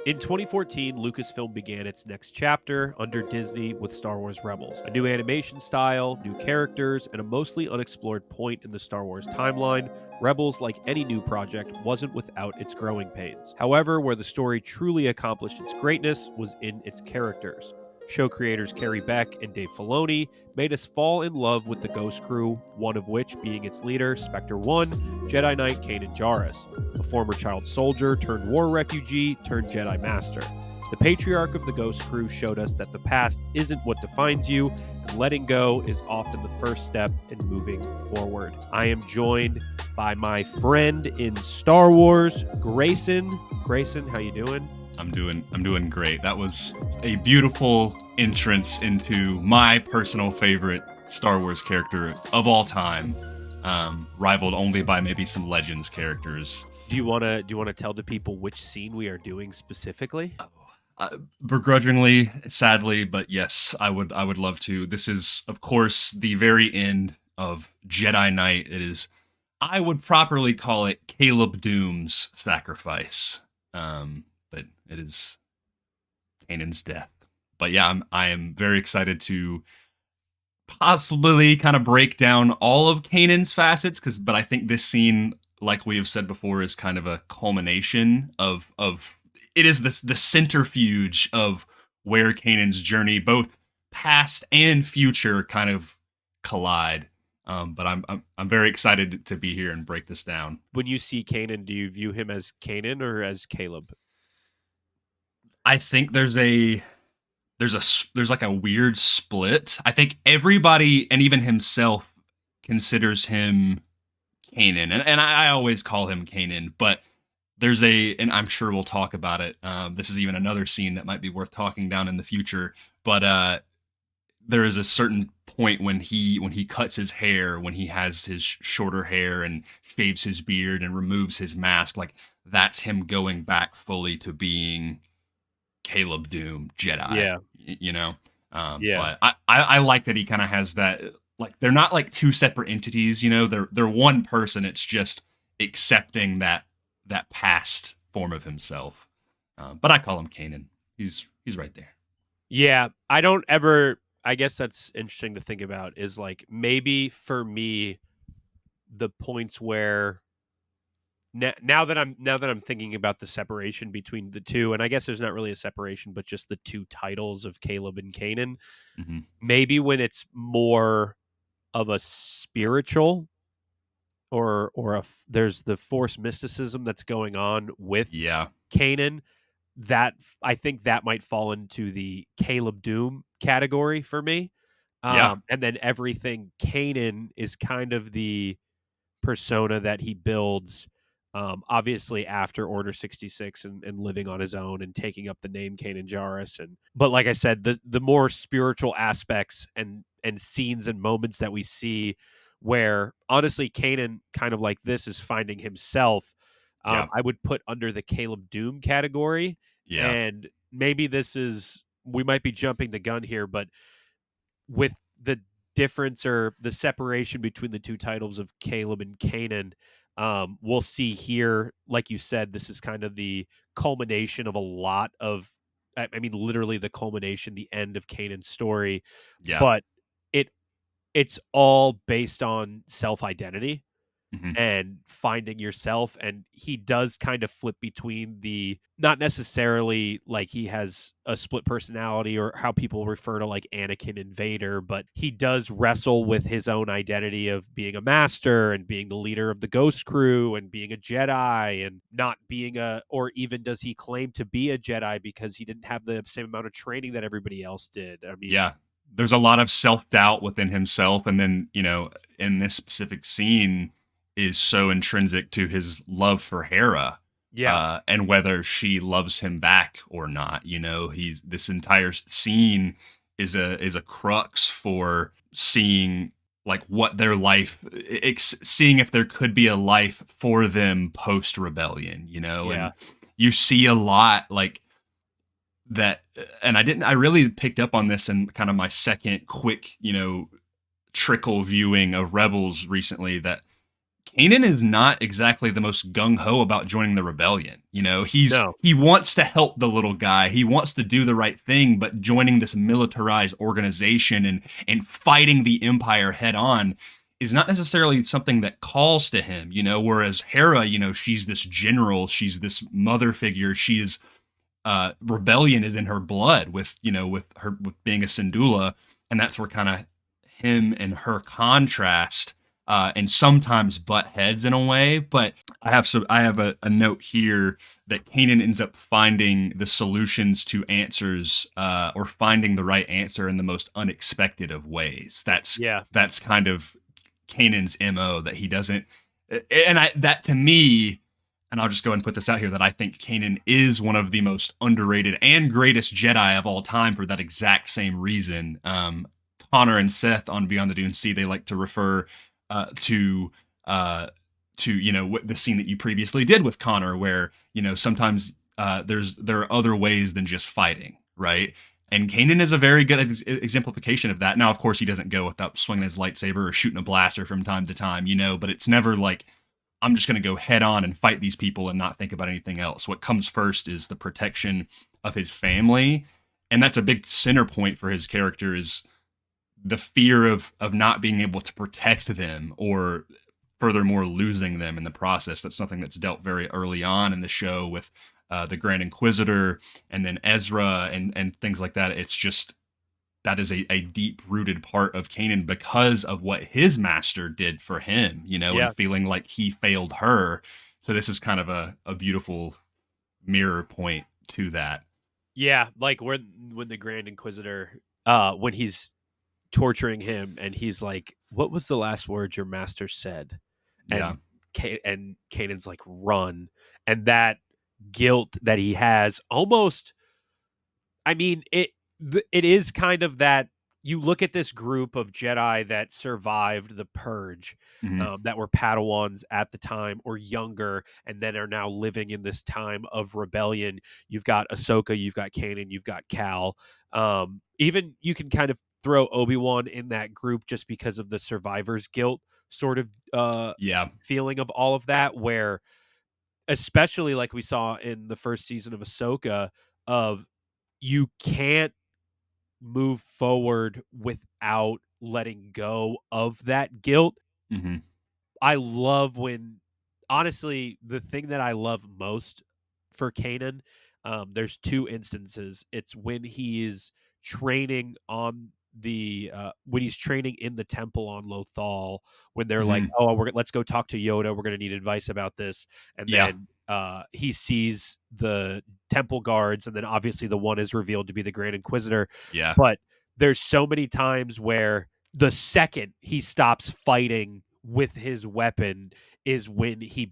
In 2014, Lucasfilm began its next chapter under Disney with Star Wars Rebels. A new animation style, new characters, and a mostly unexplored point in the Star Wars timeline, Rebels, like any new project, wasn't without its growing pains. However, where the story truly accomplished its greatness was in its characters. Show creators Carrie Beck and Dave Filoni made us fall in love with the Ghost Crew, one of which being its leader, Spectre One, Jedi Knight Kanan Jarrus, a former child soldier turned war refugee turned Jedi Master. The patriarch of the Ghost Crew showed us that the past isn't what defines you, and letting go is often the first step in moving forward. I am joined by my friend in Star Wars, Grayson. Grayson, how you doing? I'm doing great. That was a beautiful entrance into my personal favorite Star Wars character of all time, rivaled only by maybe some Legends characters. Do you want to tell the people which scene we are doing specifically? Begrudgingly, sadly, but yes, I would love to. This is, of course, the very end of Jedi Knight. It is, I would properly call it Caleb Doom's sacrifice. But it is Kanan's death. But yeah, I am very excited to possibly kind of break down all of Kanan's facets, but I think this scene, like we have said before, is kind of a culmination of it is the centrifuge of where Kanan's journey, both past and future, kind of collide. But I'm very excited to be here and break this down. When you see Kanan, do you view him as Kanan or as Caleb? I think there's like a weird split. I think everybody and even himself considers him Kanan, and I always call him Kanan, but and I'm sure we'll talk about it. This is even another scene that might be worth talking down in the future, but there is a certain point when he cuts his hair, when he has his shorter hair and shaves his beard and removes his mask, like that's him going back fully to being Caleb Doom Jedi. Yeah. You know? Yeah. But I like that he kind of has that, like, they're not like two separate entities, they're one person. It's just accepting that past form of himself. But I call him Kanan. He's right there. Yeah. I guess that's interesting to think about, is like, maybe for me, the points where now that I'm thinking about the separation between the two, and I guess there's not really a separation, but just the two titles of Caleb and Kanan, maybe when it's more of a spiritual or there's the Force mysticism that's going on with Kanan, that I think that might fall into the Caleb Doom category for me. And then everything Kanan is kind of the persona that he builds, obviously after Order 66 and living on his own and taking up the name Kanan Jarrus. But like I said, the more spiritual aspects and scenes and moments that we see where honestly Kanan, kind of like this, is finding himself, I would put under the Caleb Doom category. And maybe we might be jumping the gun here, but with the difference or the separation between the two titles of Caleb and Kanan, we'll see here, like you said, this is kind of the culmination of a lot of, I mean, literally the culmination, the end of Kanan's story. But it's all based on self-identity and finding yourself. And he does kind of flip between not necessarily like he has a split personality or how people refer to like Anakin and Vader, but he does wrestle with his own identity of being a master and being the leader of the Ghost Crew and being a Jedi and not being or even does he claim to be a Jedi because he didn't have the same amount of training that everybody else did? I mean, there's a lot of self-doubt within himself. And then, in this specific scene is so intrinsic to his love for Hera. And whether she loves him back or not, this entire scene is a crux for seeing like what their life, seeing if there could be a life for them post rebellion, and you see a lot like that. And I really picked up on this in kind of my second quick, trickle viewing of Rebels recently, that Kanan is not exactly the most gung ho about joining the rebellion. You know, No. he wants to help the little guy. He wants to do the right thing, but joining this militarized organization and fighting the Empire head on is not necessarily something that calls to him. You know, whereas Hera, you know, she's this general, she's this mother figure. She is rebellion is in her blood with with her with being a Syndulla, and that's where kind of him and her contrast and sometimes butt heads in a way. But I have a note here that Kanan ends up finding the solutions to answers or finding the right answer in the most unexpected of ways. Yeah. That's kind of Kanan's MO, that he doesn't, and I that to me, and I'll just go and put this out here, that I think Kanan is one of the most underrated and greatest Jedi of all time for that exact same reason. Connor and Seth on Beyond the Dune Sea, they like to refer to the scene that you previously did with Connor, where sometimes there are other ways than just fighting, right? And Kanan is a very good exemplification of that. Now, of course, he doesn't go without swinging his lightsaber or shooting a blaster from time to time, but it's never like, I'm just going to go head on and fight these people and not think about anything else. What comes first is the protection of his family. And that's a big center point for his character, is the fear of not being able to protect them, or furthermore losing them in the process. That's something that's dealt very early on in the show with the Grand Inquisitor, and then Ezra, and things like that. It's just, that is a deep rooted part of Kanan because of what his master did for him, Yeah. and feeling like he failed her. So this is kind of a beautiful mirror point to that. Yeah, like when the Grand Inquisitor, when he's torturing him, and he's like, "What was the last word your master said?" Yeah. And Kanan's like, "Run," and that guilt that he has, almost. I mean, it is kind of that. You look at this group of Jedi that survived the Purge, Hmm. that were Padawans at the time or younger, and then are now living in this time of rebellion. You've got Ahsoka, you've got Kanan, you've got Cal. Even you can kind of throw Obi-Wan in that group, just because of the survivor's guilt sort of Yeah. feeling of all of that, where especially like we saw in the first season of Ahsoka, of you can't move forward without letting go of that guilt. Hmm. I love when, honestly, the thing that I love most for Kanan, there's two instances. It's when he is training on when he's training in the temple on Lothal, when they're like, Hmm. "Oh, let's go talk to Yoda. We're going to need advice about this." And Yeah. then he sees the temple guards, and then obviously the one is revealed to be the Grand Inquisitor. Yeah. But there's so many times where the second he stops fighting with his weapon is when he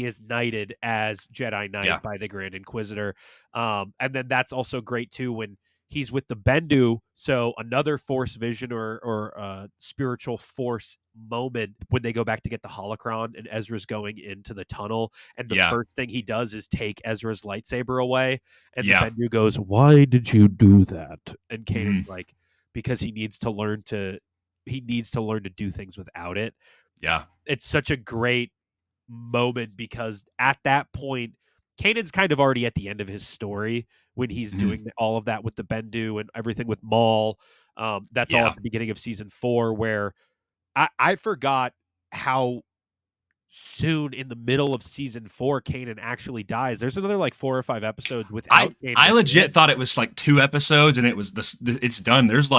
is knighted as Jedi Yeah. Knight by the Grand Inquisitor. And then that's also great too when he's with the Bendu. So another Force vision or spiritual Force moment, when they go back to get the holocron and Ezra's going into the tunnel, and the Yeah. first thing he does is take Ezra's lightsaber away, and the Yeah. Bendu goes, "Why did you do that?" And Hmm. Kanan's like, "Because he needs to learn to do things without it." Yeah. It's such a great moment, because at that point, Kanan's kind of already at the end of his story when he's Hmm. doing all of that with the Bendu and everything with Maul. That's all at Yeah. the beginning of season 4, where I forgot how soon in the middle of season 4 Kanan actually dies. There's another like 4 or 5 episodes without Kanan I at the legit end. thought it was like 2 episodes and it was it's done. There's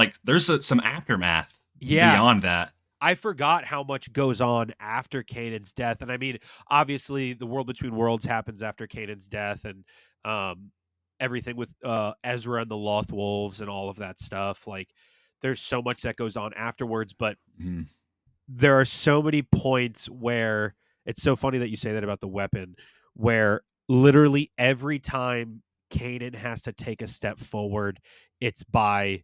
some aftermath Yeah, beyond that. I forgot how much goes on after Kanan's death. And I mean, obviously, the World Between Worlds happens after Kanan's death, and um, everything with Ezra and the Loth Wolves and all of that stuff. Like, there's so much that goes on afterwards, but Mhm. there are so many points where it's so funny that you say that about the weapon, where literally every time Kanan has to take a step forward, it's by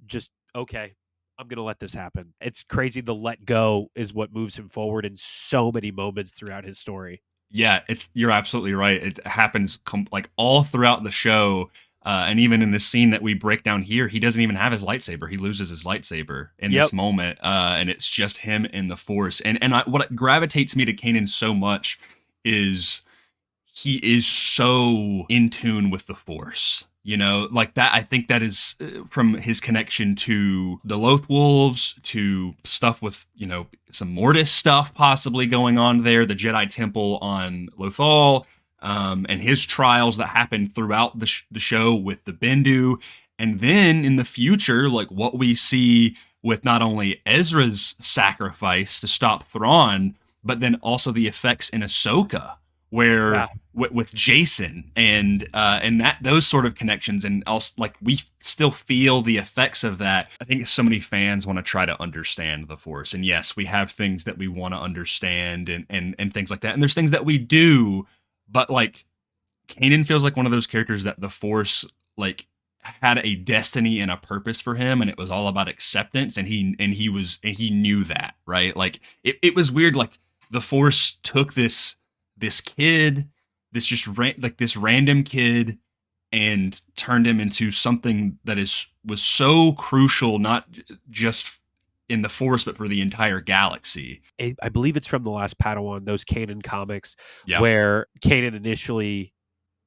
just, okay, I'm going to let this happen. It's crazy. The let go is what moves him forward in so many moments throughout his story. Yeah, you're absolutely right. It happens like all throughout the show. And even in this scene that we break down here, he doesn't even have his lightsaber. He loses his lightsaber in Yep. this moment, and it's just him and the Force. What gravitates me to Kanan so much is he is so in tune with the Force. You know, like that. I think that is from his connection to the Loth Wolves, to stuff with, you know, some Mortis stuff possibly going on there, the Jedi Temple on Lothal, and his trials that happen throughout the show with the Bendu. And then in the future, like what we see with not only Ezra's sacrifice to stop Thrawn, but then also the effects in Ahsoka, where Yeah. with Jason and that those sort of connections, and also like we still feel the effects of that. I think so many fans want to try to understand the Force, and yes, we have things that we want to understand and things like that, and there's things that we do, but like Kanan feels like one of those characters that the Force like had a destiny and a purpose for him, and it was all about acceptance, and he knew that, right? Like it was weird, like the Force took this kid, this just like this random kid, and turned him into something that was so crucial, not just in the Force, but for the entire galaxy. I believe it's from The Last Padawan, those Kanan comics, Yeah, where Kanan initially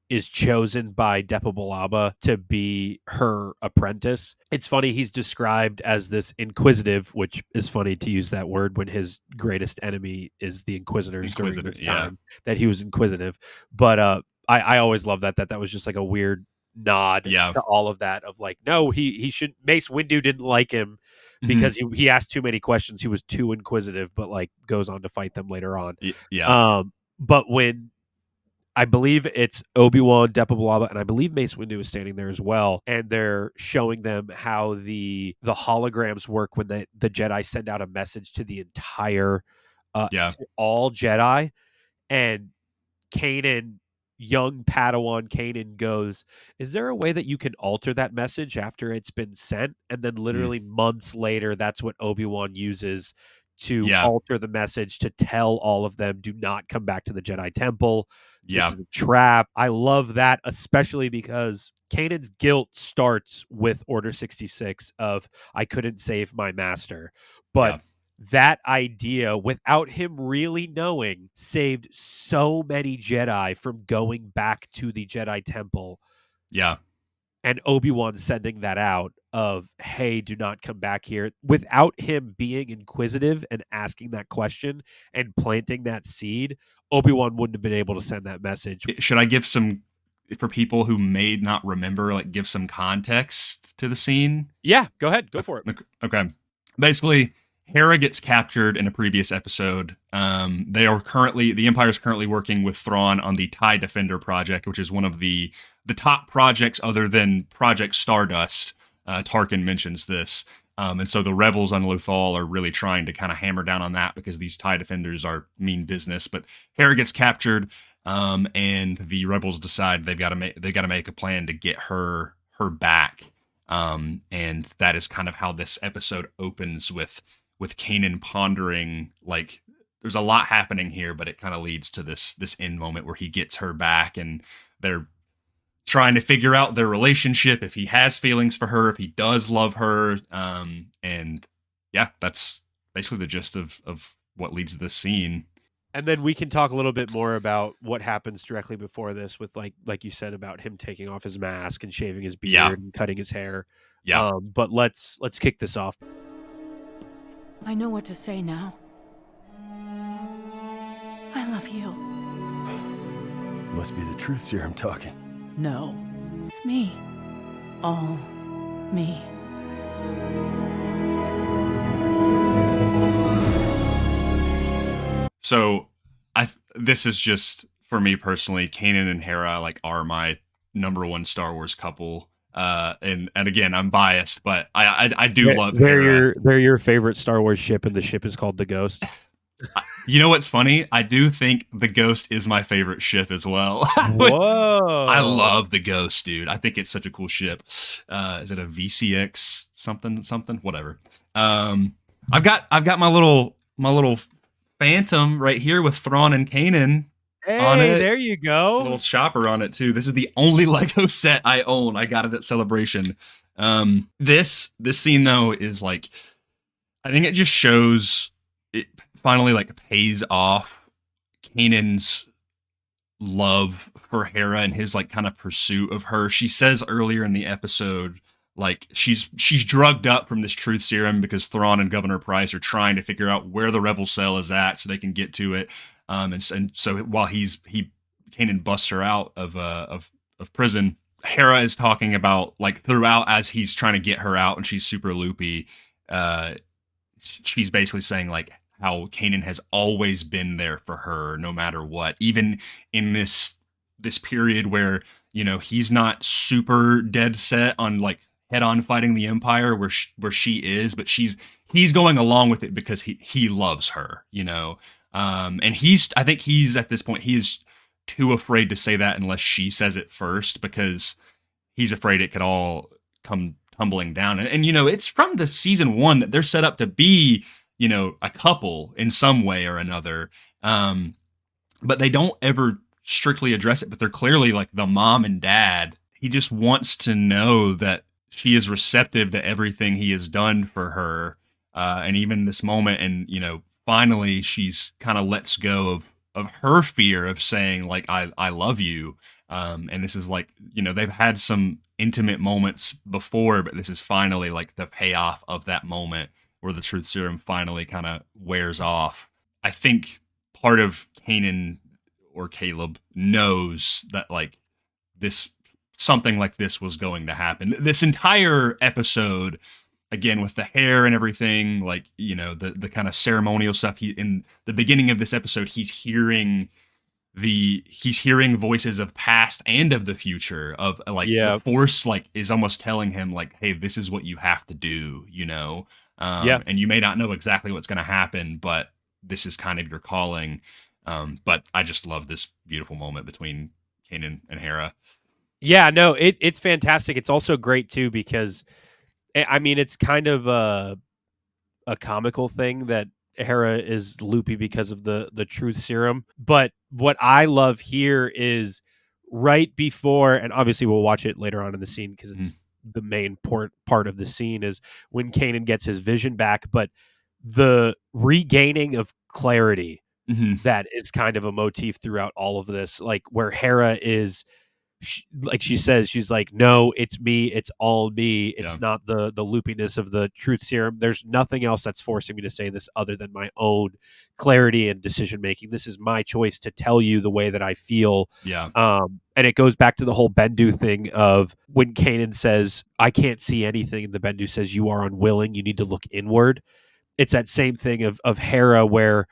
is chosen by Depa Billaba to be her apprentice. It's funny, he's described as this inquisitive, which is funny to use that word when his greatest enemy is the Inquisitors during inquisitive. this Yeah, time, that he was inquisitive. But I always love that was just like a weird nod yeah, to all of that, of like, no, he should, Mace Windu didn't like him mm-hmm. because he asked too many questions. He was too inquisitive, but like goes on to fight them later on. Yeah, But when I believe it's Obi-Wan, Depa Billaba, and I believe Mace Windu is standing there as well, and they're showing them how the holograms work when the Jedi send out a message to the entire yeah, to all Jedi, and Kanan, young Padawan Kanan goes, "Is there a way that you can alter that message after it's been sent?" And then mm, literally months later, that's what Obi-Wan uses to yeah, alter the message to tell all of them, do not come back to the Jedi Temple. This yeah, is a trap. I love that, especially because Kanan's guilt starts with Order 66 of, I couldn't save my master. But yeah, that idea, without him really knowing, saved so many Jedi from going back to the Jedi Temple, yeah. and Obi-Wan sending that out of, hey, do not come back here, without him being inquisitive and asking that question and planting that seed. Obi-Wan wouldn't have been able to send that message. Should I give some, for people who may not remember, like give some context to the scene? Yeah, go ahead, go for it. Okay. Basically, Hera gets captured in a previous episode. The Empire is currently working with Thrawn on the TIE Defender project, which is one of the top projects other than Project Stardust. Tarkin mentions this. And so the rebels on Lothal are really trying to kind of hammer down on that because these TIE Defenders are mean business. But Hera gets captured, and the rebels decide they've got to make a plan to get her back. And that is kind of how this episode opens with Kanan pondering, like there's a lot happening here, but it kind of leads to this end moment where he gets her back, and they're trying to figure out their relationship, if he has feelings for her, if he does love her. And yeah, that's basically the gist of what leads to this scene. And then we can talk a little bit more about what happens directly before this, with like you said, about him taking off his mask and shaving his beard Yeah, and cutting his hair. yeah. But let's kick this off. I know what to say now. I love you. Must be the truth serum talking. No, it's me. All me. So this is just, for me personally, Kanan and Hera like are my number one Star Wars couple. And again, I'm biased, but I do love Hera. They're your favorite Star Wars ship, and the ship is called the Ghost. You know what's funny? I do think the Ghost is my favorite ship as well. Whoa! I love the Ghost, dude. I think it's such a cool ship. Is it a VCX something? Whatever. I've got my little Phantom right here with Thrawn and Kanan. on Hey, it. there you A go. little chopper on it too. This is the only Lego set I own. I got it at Celebration. This scene though is like, I think it just shows it finally like pays off Kanan's love for Hera and his like kind of pursuit of her. She says earlier in the episode, like she's drugged up from this truth serum because Thrawn and Governor Price are trying to figure out where the rebel cell is at so they can get to it. And so while Kanan busts her out of prison, Hera is talking about like throughout as he's trying to get her out and she's super loopy. She's basically saying like how Kanan has always been there for her no matter what, even in this period where, you know, he's not super dead set on like head on fighting the Empire where she is, but he's going along with it because he loves her, you know. And I think he's at this point, he is too afraid to say that unless she says it first, because he's afraid it could all come tumbling down. And you know, it's from the season 1 that they're set up to be, you know, a couple in some way or another. But they don't ever strictly address it, but they're clearly like the mom and dad. He just wants to know that she is receptive to everything he has done for her. And even this moment, and, you know, finally she's kind of lets go of her fear of saying like, I love you. And this is like, you know, they've had some intimate moments before, but this is finally like the payoff of that moment where the truth serum finally kind of wears off. I think part of Kanan or Caleb knows that like something like this was going to happen. This entire episode, again, with the hair and everything, like, you know, the kind of ceremonial stuff, in the beginning of this episode, he's hearing voices of past and of the future, of like the Force like is almost telling him like, hey, this is what you have to do, you know. And you may not know exactly what's going to happen, but this is kind of your calling. But I just love this beautiful moment between Kanan and Hera. Yeah, no, it's fantastic. It's also great too because, I mean, it's kind of a comical thing that Hera is loopy because of the truth serum. But what I love here is right before, and obviously we'll watch it later on in the scene because it's the main part of the scene, is when Kanan gets his vision back. But the regaining of clarity, that is kind of a motif throughout all of this, like where Hera is, like she says, she's like, no, it's me, it's all me, it's not the loopiness of the truth serum. There's nothing else that's forcing me to say this other than my own clarity and decision making. This is my choice to tell you the way that I feel. And it goes back to the whole Bendu thing of when Kanan says, I can't see anything, and the Bendu says, you are unwilling, you need to look inward. It's that same thing of Hera, where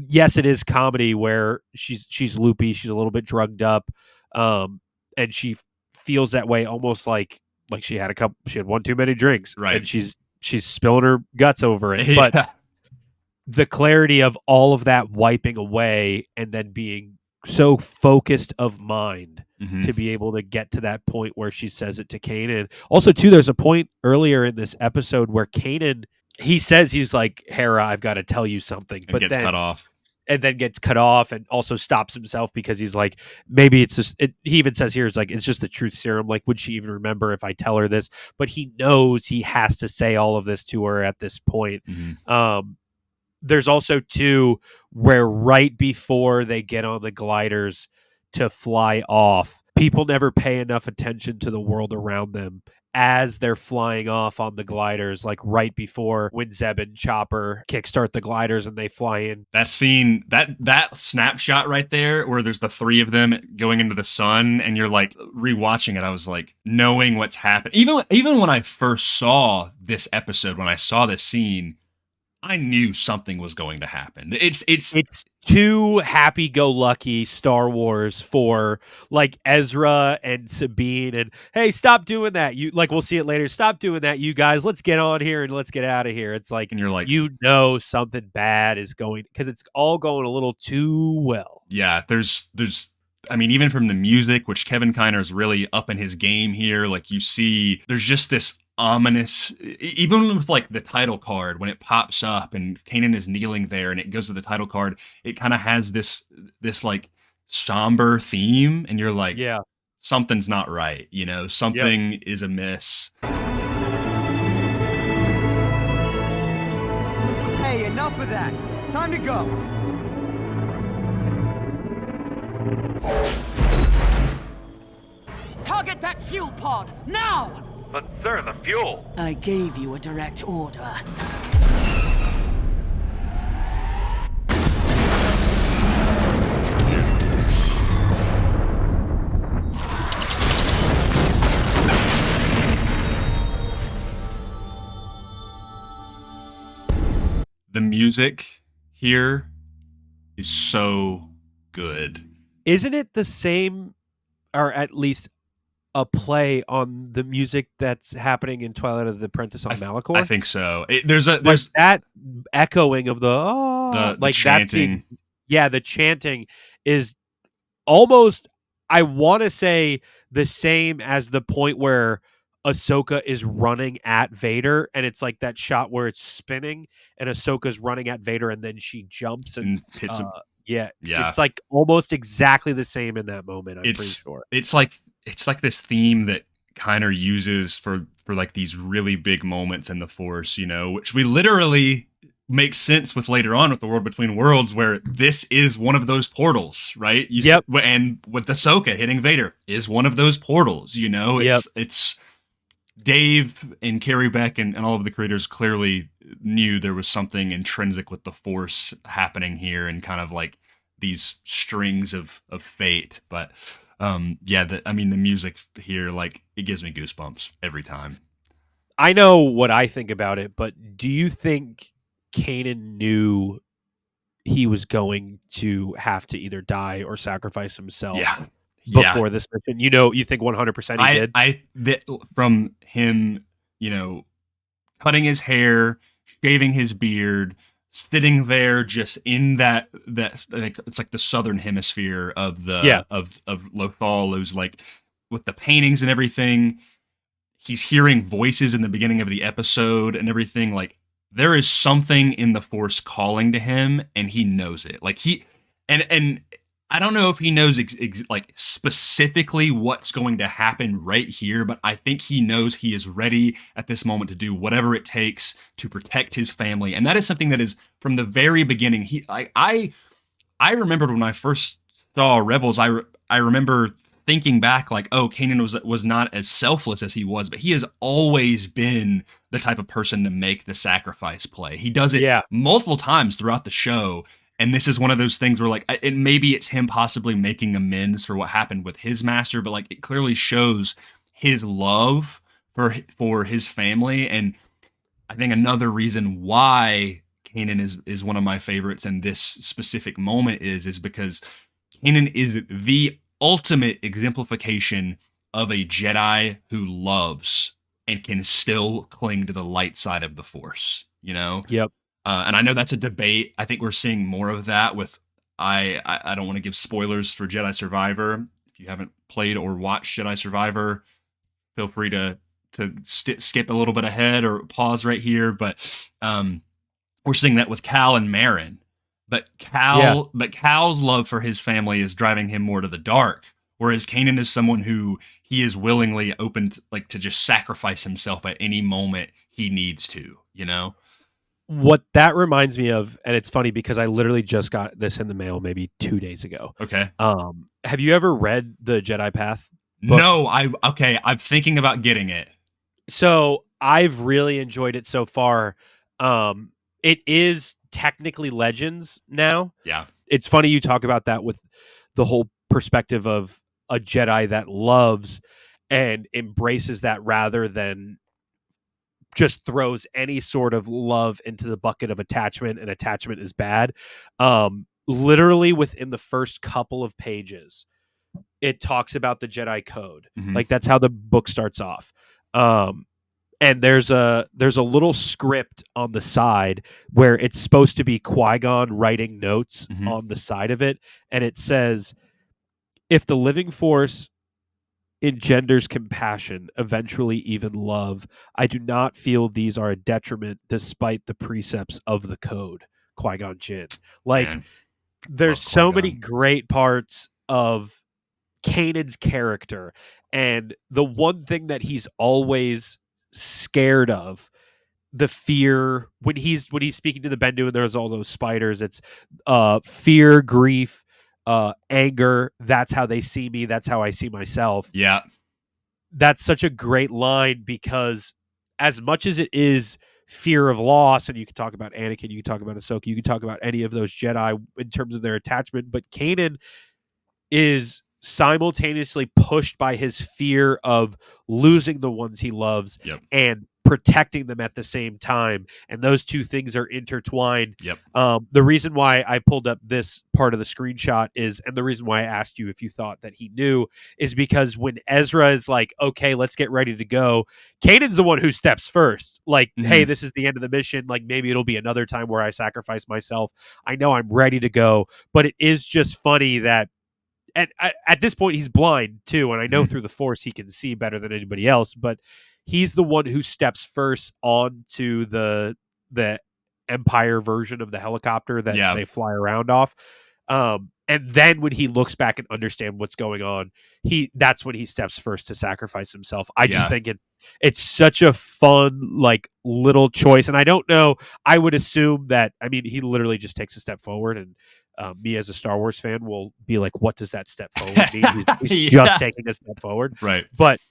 yes, it is comedy where she's loopy, she's a little bit drugged up, and she feels that way almost like she had one too many drinks, right? And she's spilling her guts over it. But the clarity of all of that wiping away, and then being so focused of mind to be able to get to that point where she says it to Kanan. Also, too, there's a point earlier in this episode where Kanan, he says, he's like, Hera, I've got to tell you something, but gets cut off. And then gets cut off, and also stops himself because he's like, maybe it's just, he even says here, it's like, it's just the truth serum. Like, would she even remember if I tell her this? But he knows he has to say all of this to her at this point. There's also, too, where right before they get on the gliders to fly off, people never pay enough attention to the world around them as they're flying off on the gliders, like right before when Zeb and Chopper kickstart the gliders and they fly in. That scene, that snapshot right there where there's the 3 of them going into the sun, and you're like rewatching it, I was like, knowing what's happened. Even when I first saw this episode, when I saw this scene, I knew something was going to happen. It's too happy-go-lucky Star Wars for like Ezra and Sabine, and hey, stop doing that. You, like, we'll see it later. Stop doing that, you guys. Let's get on here and let's get out of here. It's like, and you're like, you know, something bad is going, because it's all going a little too well. Yeah, there's I mean, even from the music, which Kevin Kiner is really up in his game here, like you see, there's just this ominous, even with like the title card, when it pops up and Kanan is kneeling there and it goes to the title card, it kind of has this like somber theme, and you're like, Yeah. something's not right, you know, something is amiss. Hey, enough of that. Time to go. Target that fuel pod, now! But sir, the fuel! I gave you a direct order. The music here is so good. Isn't it the same, or at least a play on the music that's happening in Twilight of the Apprentice on Malachor? I think so. There's like that echoing of the like chanting. The chanting is almost, I want to say, the same as the point where Ahsoka is running at Vader, and it's like that shot where it's spinning and Ahsoka's running at Vader, and then she jumps and hits him. Yeah, Yeah. It's like almost exactly the same in that moment. I'm pretty sure. It's like this theme that Kanan uses for like these really big moments in the Force, you know, which we literally make sense with later on with the World Between Worlds, where this is one of those portals, right? And with Ahsoka hitting Vader is one of those portals, you know. It's Dave and Carrie Beck and all of the creators clearly knew there was something intrinsic with the Force happening here, and kind of like these strings of fate. But the music here, like, it gives me goosebumps every time. I know what I think about it, but do you think Kanan knew he was going to have to either die or sacrifice himself before this mission? You know, you think 100% he did? From him, you know, cutting his hair, shaving his beard, sitting there just in that like, it's like the southern hemisphere of the of Lothal. It was like with the paintings and everything. He's hearing voices in the beginning of the episode and everything. Like, there is something in the Force calling to him, and he knows it. Like, and I don't know if he knows like specifically what's going to happen right here, but I think he knows he is ready at this moment to do whatever it takes to protect his family. And that is something that is from the very beginning. I remembered when I first saw Rebels, I remember thinking back, like, oh, Kanan was not as selfless as he was, but he has always been the type of person to make the sacrifice play. He does it multiple times throughout the show, and this is one of those things where, like, maybe it's him possibly making amends for what happened with his master, but like, it clearly shows his love for his family. And I think another reason why Kanan is one of my favorites in this specific moment is because Kanan is the ultimate exemplification of a Jedi who loves and can still cling to the light side of the Force, you know? Yep. And I know that's a debate. I think we're seeing more of that with, I don't want to give spoilers for Jedi Survivor. If you haven't played or watched Jedi Survivor, feel free to skip a little bit ahead or pause right here. But we're seeing that with Cal and Marin. But Cal's love for his family is driving him more to the dark, whereas Kanan is someone who he is willingly open to just sacrifice himself at any moment he needs to, you know? What that reminds me of, and it's funny because I literally just got this in the mail maybe 2 days ago. Okay. Have you ever read the Jedi Path book? No, I'm thinking about getting it. So I've really enjoyed it so far. It is technically Legends now. Yeah. It's funny you talk about that with the whole perspective of a Jedi that loves and embraces that rather than just throws any sort of love into the bucket of attachment, and attachment is bad. Literally within the first couple of pages, it talks about the Jedi Code. Mm-hmm. Like, that's how the book starts off. And there's a little script on the side where it's supposed to be Qui-Gon writing notes on the side of it. And it says, if the living Force engenders compassion, eventually even love, I do not feel these are a detriment despite the precepts of the code. Qui-Gon Jinn. Like, there's so many great parts of Kanan's character, and the one thing that he's always scared of, the fear when he's speaking to the Bendu and there's all those spiders, it's fear, grief, anger. That's how they see me. That's how I see myself. Yeah. That's such a great line, because as much as it is fear of loss, and you can talk about Anakin, you can talk about Ahsoka, you can talk about any of those Jedi in terms of their attachment, but Kanan is simultaneously pushed by his fear of losing the ones he loves Yep. and protecting them at the same time, and those two things are intertwined. Yep. The reason why I pulled up this part of the screenshot is, and the reason why I asked you if you thought that he knew, is because when Ezra is like, okay, let's get ready to go, Kanan's the one who steps first, like, hey, this is the end of the mission, like maybe it'll be another time where I sacrifice myself, I know I'm ready to go. But it is just funny that, and at this point he's blind too, and I know through the Force he can see better than anybody else, but he's the one who steps first onto the Empire version of the helicopter that they fly around off, and then when he looks back and understands what's going on, that's when he steps first to sacrifice himself. I just think it's such a fun, like, little choice, and I don't know, I would assume that, I mean, he literally just takes a step forward, and me as a Star Wars fan will be like, what does that step forward mean? He's just taking a step forward. Right. But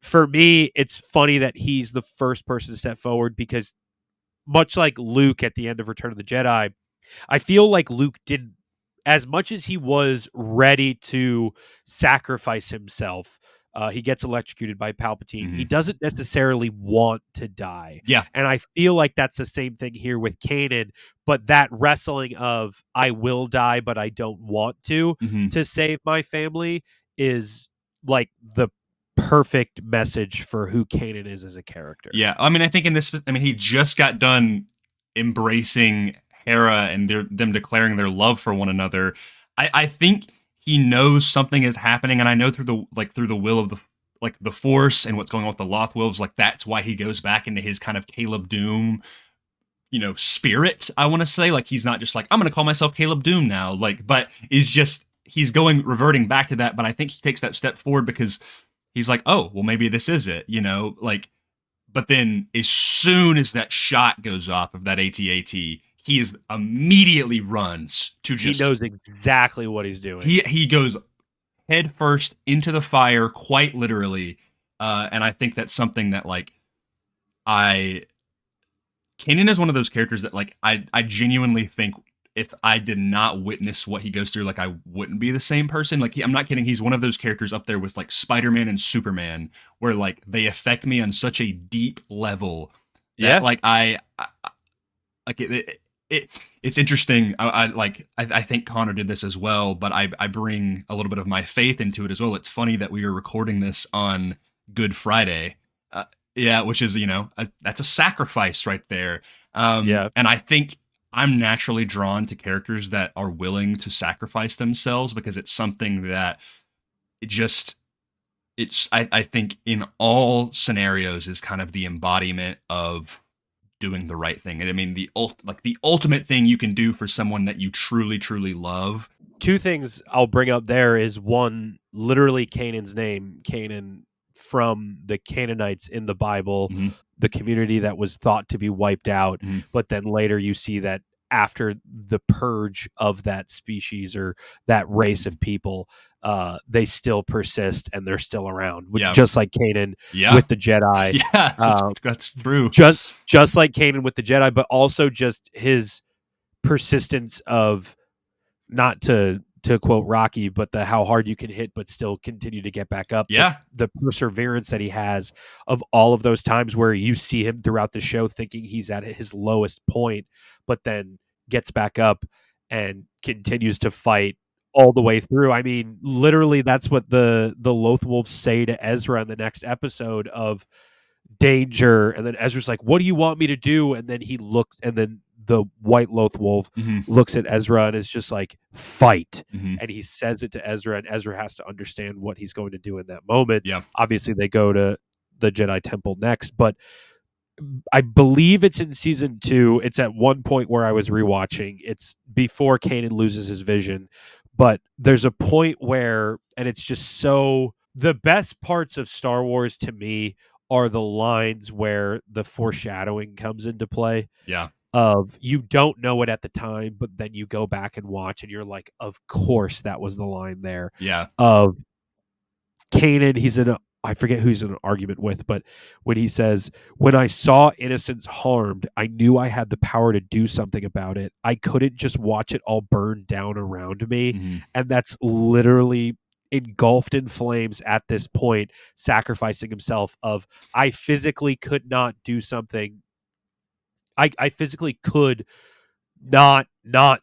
for me, it's funny that he's the first person to step forward, because much like Luke at the end of Return of the Jedi, I feel like Luke didn't, as much as he was ready to sacrifice himself, he gets electrocuted by Palpatine. He doesn't necessarily want to die. Yeah. And I feel like that's the same thing here with Kanan, but that wrestling of, I will die, but I don't want to save my family, is like the perfect message for who Kanan is as a character. Yeah. I mean, I think in this, I mean, he just got done embracing Hera and them declaring their love for one another. I think he knows something is happening, and I know through the will of the Force and what's going on with the Loth Wolves, like that's why he goes back into his kind of Caleb Doom, spirit. I want to say, like, he's not just like, I'm going to call myself Caleb Doom now, like, but he's reverting back to that. But I think he takes that step forward because he's like, oh, well, maybe this is it, like. But then as soon as that shot goes off of that AT-AT, he immediately runs to just... He knows exactly what he's doing. He goes head first into the fire, quite literally. And I think that's something that, like, Kanan is one of those characters that, like, I genuinely think if I did not witness what he goes through, like, I wouldn't be the same person. Like, I'm not kidding. He's one of those characters up there with, like, Spider-Man and Superman, where, like, they affect me on such a deep level that, like, it's interesting. I think Connor did this as well, but I bring a little bit of my faith into it as well. It's funny that we are recording this on Good Friday. Which is, that's a sacrifice right there. And I think I'm naturally drawn to characters that are willing to sacrifice themselves, because it's something that I think in all scenarios is kind of the embodiment of doing the right thing. And I mean, the ultimate thing you can do for someone that you truly, truly love. Two things I'll bring up there is, one, literally Kanan's name, Kanan, from the Canaanites in the Bible, the community that was thought to be wiped out. But then later you see that after the purge of that species or that race of people, they still persist and they're still around, just like Kanan with the Jedi. That's true. Just like Kanan with the Jedi, but also just his persistence of, not to quote Rocky, but the how hard you can hit but still continue to get back up. The perseverance that he has of all of those times where you see him throughout the show thinking he's at his lowest point, but then gets back up and continues to fight all the way through. I mean, literally, that's what the Loth Wolves say to Ezra in the next episode of danger, and then Ezra's like, what do you want me to do? And then he looks, and then the white Loth Wolf looks at Ezra and is just like, fight. And he says it to Ezra, and Ezra has to understand what he's going to do in that moment. Obviously they go to the Jedi Temple next, but I believe it's in season 2. It's at one point where I was rewatching. It's before Kanan loses his vision, but there's a point where, and it's just so, the best parts of Star Wars to me are the lines where the foreshadowing comes into play. Yeah. Of, you don't know it at the time, but then you go back and watch and you're like, of course that was the line there. Yeah. Of Kanan, I forget who's in an argument with, but when he says, "When I saw innocents harmed, I knew I had the power to do something about it. I couldn't just watch it all burn down around me." Mm-hmm. And that's literally engulfed in flames at this point, sacrificing himself. Of, I physically could not do something. I physically could not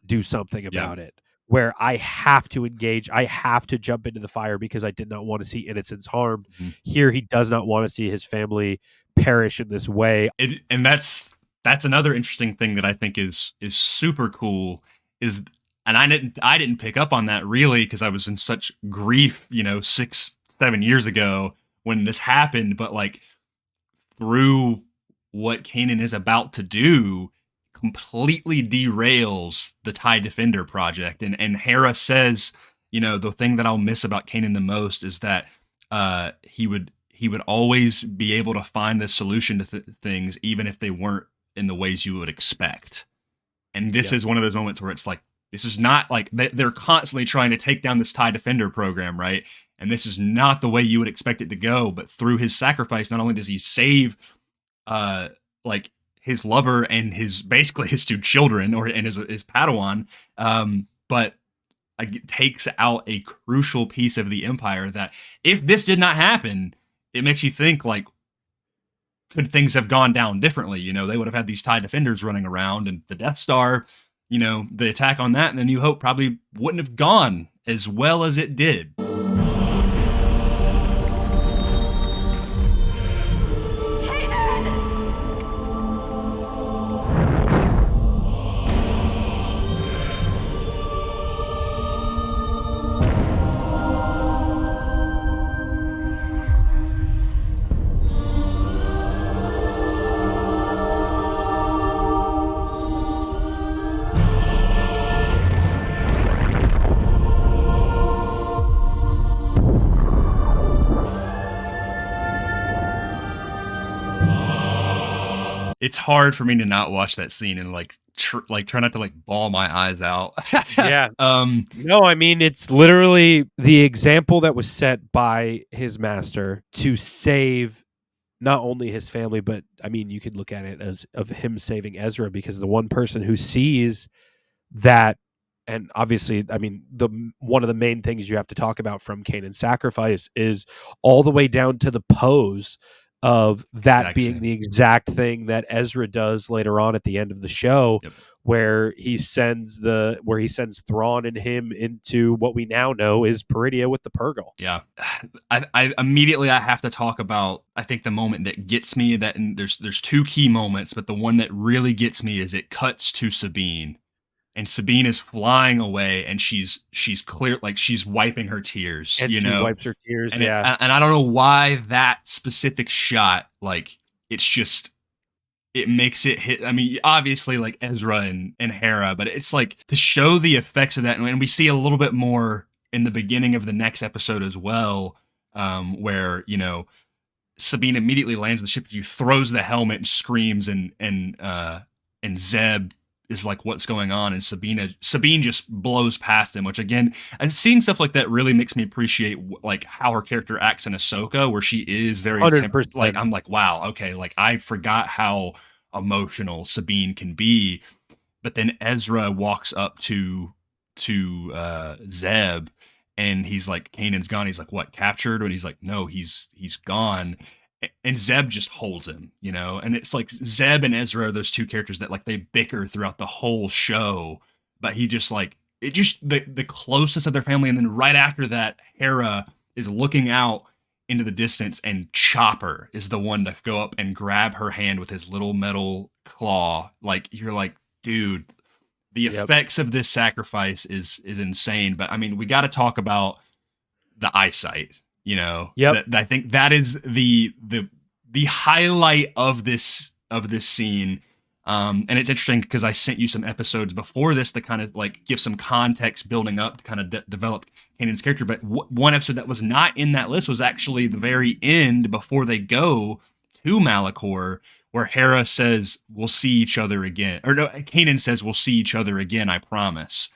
do something Yeah. about it, where I have to engage, I have to jump into the fire because I did not want to see innocents harmed. Mm-hmm. Here he does not want to see his family perish in this way. And that's another interesting thing that I think is super cool is, and I didn't pick up on that really because I was in such grief, 6-7 years ago when this happened, but like through what Kanan is about to do completely derails the TIE Defender project. And Hera says, the thing that I'll miss about Kanan the most is that he would always be able to find the solution to things, even if they weren't in the ways you would expect. And this is one of those moments where it's like, this is not like they're constantly trying to take down this TIE Defender program, right? And this is not the way you would expect it to go. But through his sacrifice, not only does he save like his lover and basically his two children and his Padawan, but takes out a crucial piece of the Empire that, if this did not happen, it makes you think, like, could things have gone down differently? They would have had these TIE Defenders running around, and the Death Star, the attack on that and the New Hope probably wouldn't have gone as well as it did. It's hard for me to not watch that scene and try not to bawl my eyes out. Yeah. No, I mean, it's literally the example that was set by his master to save not only his family, but I mean, you could look at it as of him saving Ezra, because the one person who sees that, and obviously, I mean, one of the main things you have to talk about from Kanan's sacrifice is all the way down to the pose of that being the exact thing that Ezra does later on at the end of the show, where he sends Thrawn and him into what we now know is Peridia with the Purrgil. Yeah. I immediately have to talk about, I think, the moment that gets me, and there's two key moments, but the one that really gets me is it cuts to Sabine. And Sabine is flying away, and she's clear, like she's wiping her tears. And she wipes her tears, and yeah. And I don't know why that specific shot, it's just, it makes it hit. I mean, obviously, like Ezra and Hera, but it's like to show the effects of that, and we see a little bit more in the beginning of the next episode as well, where Sabine immediately lands the ship, you throws the helmet and screams, and Zeb is like, what's going on? And Sabine just blows past him, which, again, and seeing stuff like that really makes me appreciate like how her character acts in Ahsoka, where she is very like, I'm like, wow, okay, like I forgot how emotional Sabine can be. But then Ezra walks up to Zeb, and he's like, Kanan's gone. He's like, what, captured? And he's like, no, he's gone. And Zeb just holds him, and it's like Zeb and Ezra are those two characters that like they bicker throughout the whole show, but he just like, it just the closest of their family. And then right after that, Hera is looking out into the distance, and Chopper is the one to go up and grab her hand with his little metal claw. Like, you're like, dude, the effects of this sacrifice is insane. But I mean, we got to talk about the eyesight. I think that is the highlight of this scene. And it's interesting because I sent you some episodes before this to kind of like give some context building up to kind of develop Kanan's character. But one episode that was not in that list was actually the very end before they go to Malachor, where Hera says, "We'll see each other again." Or no, Kanan says, "We'll see each other again, I promise."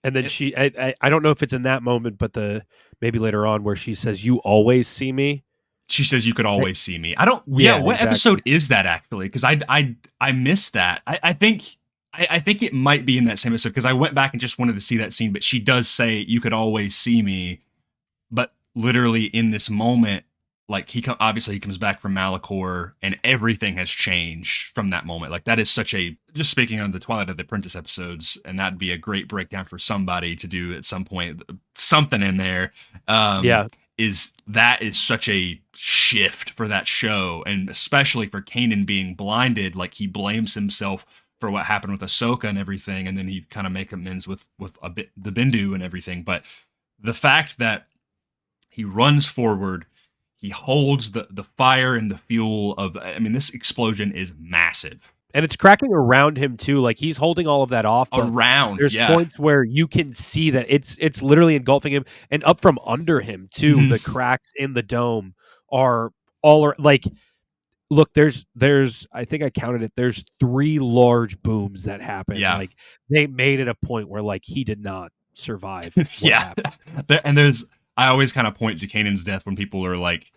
And then I don't know if it's in that moment, but maybe later on where she says, "You always see me." She says, "You could always see me." I don't. Yeah, What exactly. episode is that actually? Because I missed that. I think it might be in that same episode because I went back and just wanted to see that scene. But she does say, "You could always see me," but literally in this moment, like obviously he comes back from Malachor and everything has changed from that moment. Like that is such a, just speaking on the Twilight of the Apprentice episodes, and that'd be a great breakdown for somebody to do at some point. Something in there. Yeah. Is such a shift for that show, and especially for Kanan being blinded. Like he blames himself for what happened with Ahsoka and everything, and then he kind of make amends with a bit the Bindu and everything. But the fact that he runs forward, he holds the fire and the fuel of, I mean, this explosion is massive. And it's cracking around him too. Like he's holding all of that off. Around, there's points where you can see that it's literally engulfing him, and up from under him too. Mhm. The cracks in the dome are all like. Look, there's I think I counted it. There's 3 large booms that happened. Yeah. Like they made it a point where like he did not survive. What Yeah. And I always kind of point to Kanan's death when people are like,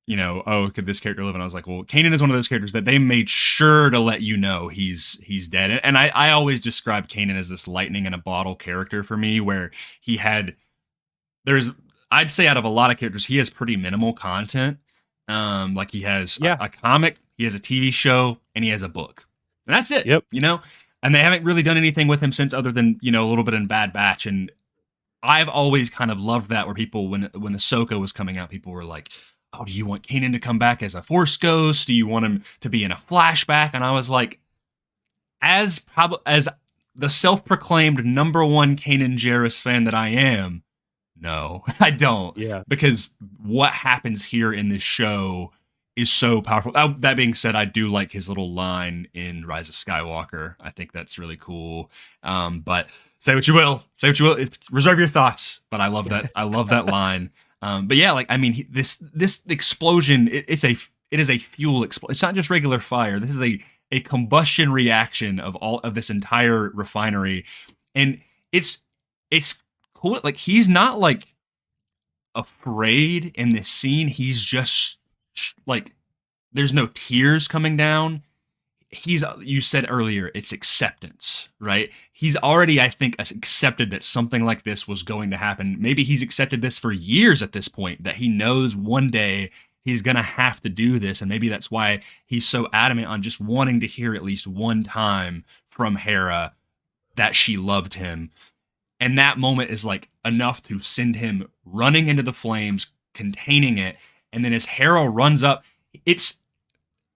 you know, oh, could this character live? And I was like, well, Kanan is one of those characters that they made sure to let you know he's dead. And I always describe Kanan as this lightning in a bottle character for me, where I'd say out of a lot of characters, he has pretty minimal content. Like he has a comic, he has a TV show, and he has a book. And that's it. Yep. You know? And they haven't really done anything with him since, other than, you know, a little bit in Bad Batch. And I've always kind of loved that, where people, when Ahsoka was coming out, people were like, oh, do you want Kanan to come back as a Force ghost? Do you want him to be in a flashback? And I was like, as the self-proclaimed #1 Kanan Jarrus fan that I am, no, I don't. Yeah. Because what happens here in this show is so powerful. That being said, I do like his little line in Rise of Skywalker. I think that's really cool. But say what you will. Reserve your thoughts. But I love that. I love that line. But yeah, like, I mean, this explosion, it is a fuel explosion. It's not just regular fire. This is a combustion reaction of all of this entire refinery. And it's cool. Like, he's not like afraid in this scene. He's just like, there's no tears coming down. You said earlier, it's acceptance, right? He's already, I think, accepted that something like this was going to happen. Maybe he's accepted this for years at this point, that he knows one day he's going to have to do this. And maybe that's why he's so adamant on just wanting to hear at least one time from Hera that she loved him. And that moment is like enough to send him running into the flames, containing it. And then as Hera runs up,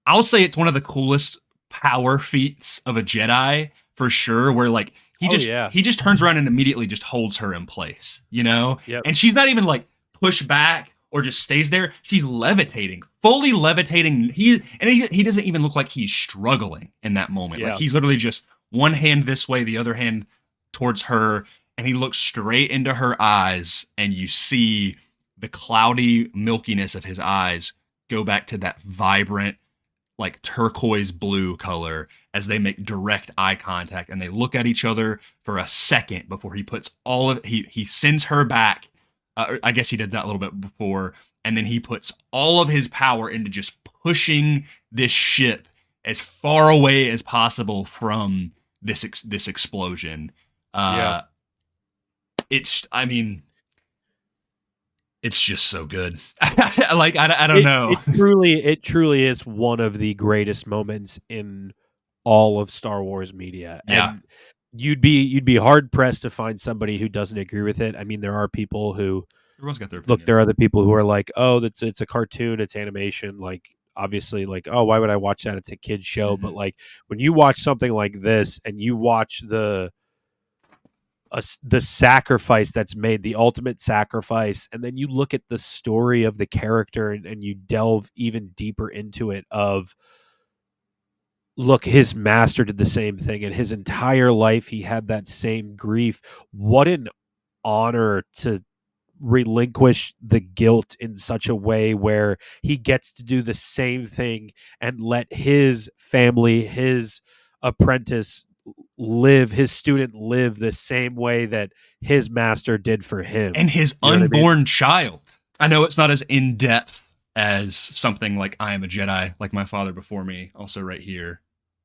I'll say it's one of the coolest power feats of a Jedi for sure, where like he just turns around and immediately just holds her in place, you know? Yep. And she's not even like pushed back or just stays there. She's levitating, fully levitating. He doesn't even look like he's struggling in that moment. Yeah. Like he's literally just one hand this way, the other hand towards her, and he looks straight into her eyes, and you see the cloudy milkiness of his eyes go back to that vibrant, like turquoise blue color as they make direct eye contact, and they look at each other for a second before he puts he sends her back. I guess he did that a little bit before, and then he puts all of his power into just pushing this ship as far away as possible from this explosion. I mean, it's just so good. Like, I don't know. It truly is one of the greatest moments in all of Star Wars media. Yeah. And you'd be hard pressed to find somebody who doesn't agree with it. I mean, there are people who Everyone's got their opinions. look, there are other people who are like, oh, it's a cartoon, it's animation. Like, obviously, like, oh, why would I watch that? It's a kid's show. Mhm. But like, when you watch something like this and you watch the sacrifice that's made, the ultimate sacrifice, and then you look at the story of the character and you delve even deeper into it, of look, his master did the same thing, and his entire life he had that same grief. What an honor to relinquish the guilt in such a way where he gets to do the same thing and let his family, his apprentice live, his student live the same way that his master did for him. And his You know what I mean? unborn child. I know it's not as in depth as something like I Am a Jedi, like my father before me, also right here.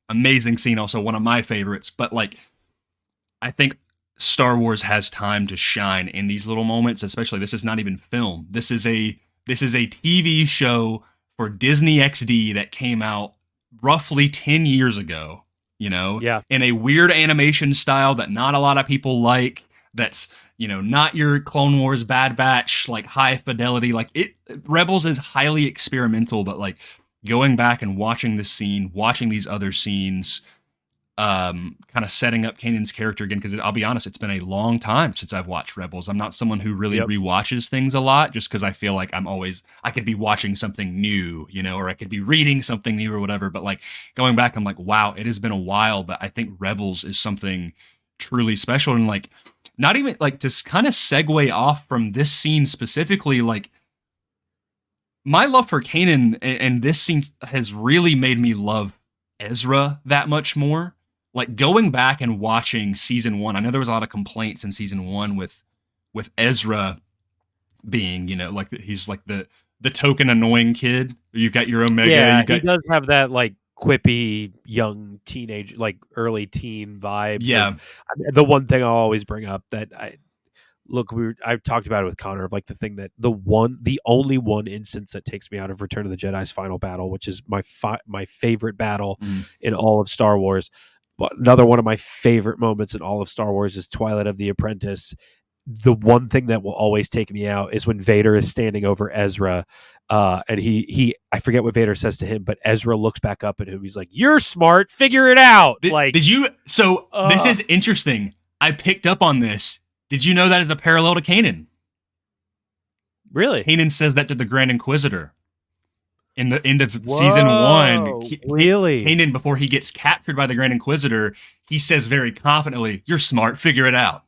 Amazing scene, also one of my favorites. But like, I think Star Wars has time to shine in these little moments. Especially, this is not even film. This is a TV show for Disney XD that came out roughly 10 years ago. You know, Yeah. in a weird animation style that not a lot of people like. That's, you know, not your Clone Wars Bad Batch, like high fidelity. Like Rebels is highly experimental, but like going back and watching this scene, watching these other scenes, kind of setting up Kanan's character again. Because I'll be honest, it's been a long time since I've watched Rebels. I'm not someone who really rewatches things a lot, just because I feel like I could be watching something new, you know, or I could be reading something new or whatever. But like going back, I'm like, wow, it has been a while. But I think Rebels is something truly special. And like, not even like to kind of segue off from this scene specifically, like my love for Kanan and this scene has really made me love Ezra that much more. Like going back and watching season 1, I know there was a lot of complaints in season 1 with Ezra being, you know, like he's like the token annoying kid. You've got your Omega. Yeah, he does have that like quippy young teenage, like early teen vibes. Yeah. The one thing I'll always bring up that I've talked about it with Connor, of like the thing that the only one instance that takes me out of Return of the Jedi's final battle, which is my favorite battle in all of Star Wars. But another one of my favorite moments in all of Star Wars is Twilight of the Apprentice. The one thing that will always take me out is when Vader is standing over Ezra, and he I forget what Vader says to him, but Ezra looks back up at him. He's like, "You're smart. Figure it out." Did you? So this is interesting. I picked up on this. Did you know that is a parallel to Kanan? Really? Kanan says that to the Grand Inquisitor in the end of season 1. Really? Kanan, before he gets captured by the Grand Inquisitor, he says very confidently, "You're smart. Figure it out."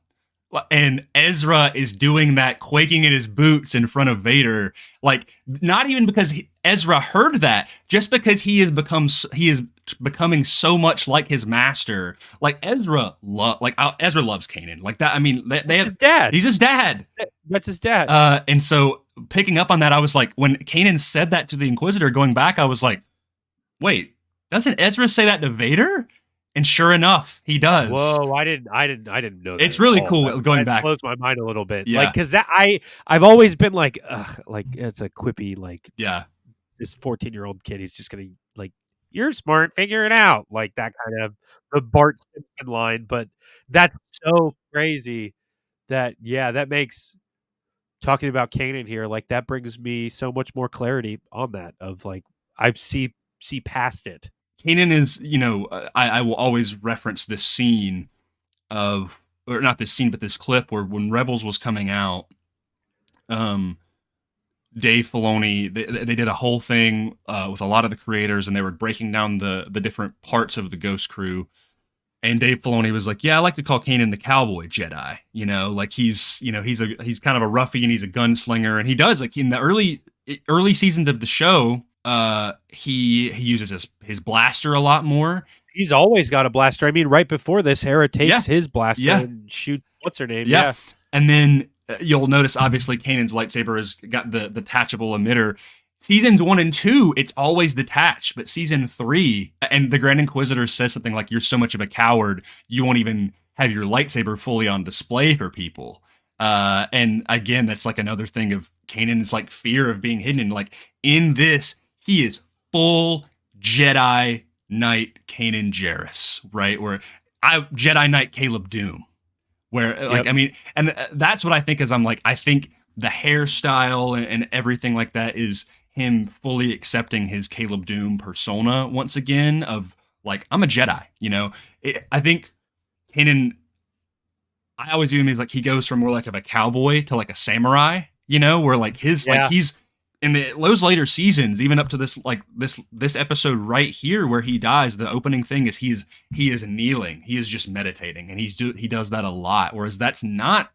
And Ezra is doing that, quaking in his boots in front of Vader. Like, not even because Ezra heard that, just because he is becoming so much like his master. Like Ezra loves Kanan. Like that. I mean, they have his dad. He's his dad. That's his dad. And so picking up on that, I was like, when Kanan said that to the Inquisitor, going back, I was like, wait, doesn't Ezra say that to Vader? And sure enough, he does. Whoa, I didn't know that. It's really cool going back. It blows my mind a little bit. Yeah. Like, because I've always been like, ugh, like it's a quippy, like, yeah, this 14-year-old kid, he's just gonna like, "You're smart, figure it out," like that kind of the Bart Simpson line. But that's so crazy that that makes talking about Kanan here, like that brings me so much more clarity on that, of like I've see past it. Kanan is, you know, I will always reference this scene or not this scene, but this clip where when Rebels was coming out, Dave Filoni, they did a whole thing with a lot of the creators, and they were breaking down the different parts of the Ghost Crew. And Dave Filoni was like, "Yeah, I like to call Kanan the cowboy Jedi. You know, like he's kind of a roughie and he's a gunslinger, and he does like in the early seasons of the show." He uses his blaster a lot more. He's always got a blaster. I mean, right before this, Hera takes his blaster and shoots what's her name. Yeah. And then you'll notice, obviously, Kanan's lightsaber has got the detachable emitter. Seasons 1 and 2, it's always detached. But season 3, and the Grand Inquisitor says something like, "You're so much of a coward, you won't even have your lightsaber fully on display for people." And again, that's like another thing of Kanan's like fear of being hidden. And like in this, he is full Jedi Knight Kanan Jarrus, right? Where Jedi Knight Caleb Doom, where like, I mean, and that's what I think is I think the hairstyle and everything like that is him fully accepting his Caleb Doom persona once again of like, I'm a Jedi, you know. I think Kanan, I always view him as like he goes from more like of a cowboy to like a samurai, you know, where like his like in those later seasons, even up to this episode right here where he dies, the opening thing is he is kneeling, he is just meditating, and he does that a lot. Whereas that's not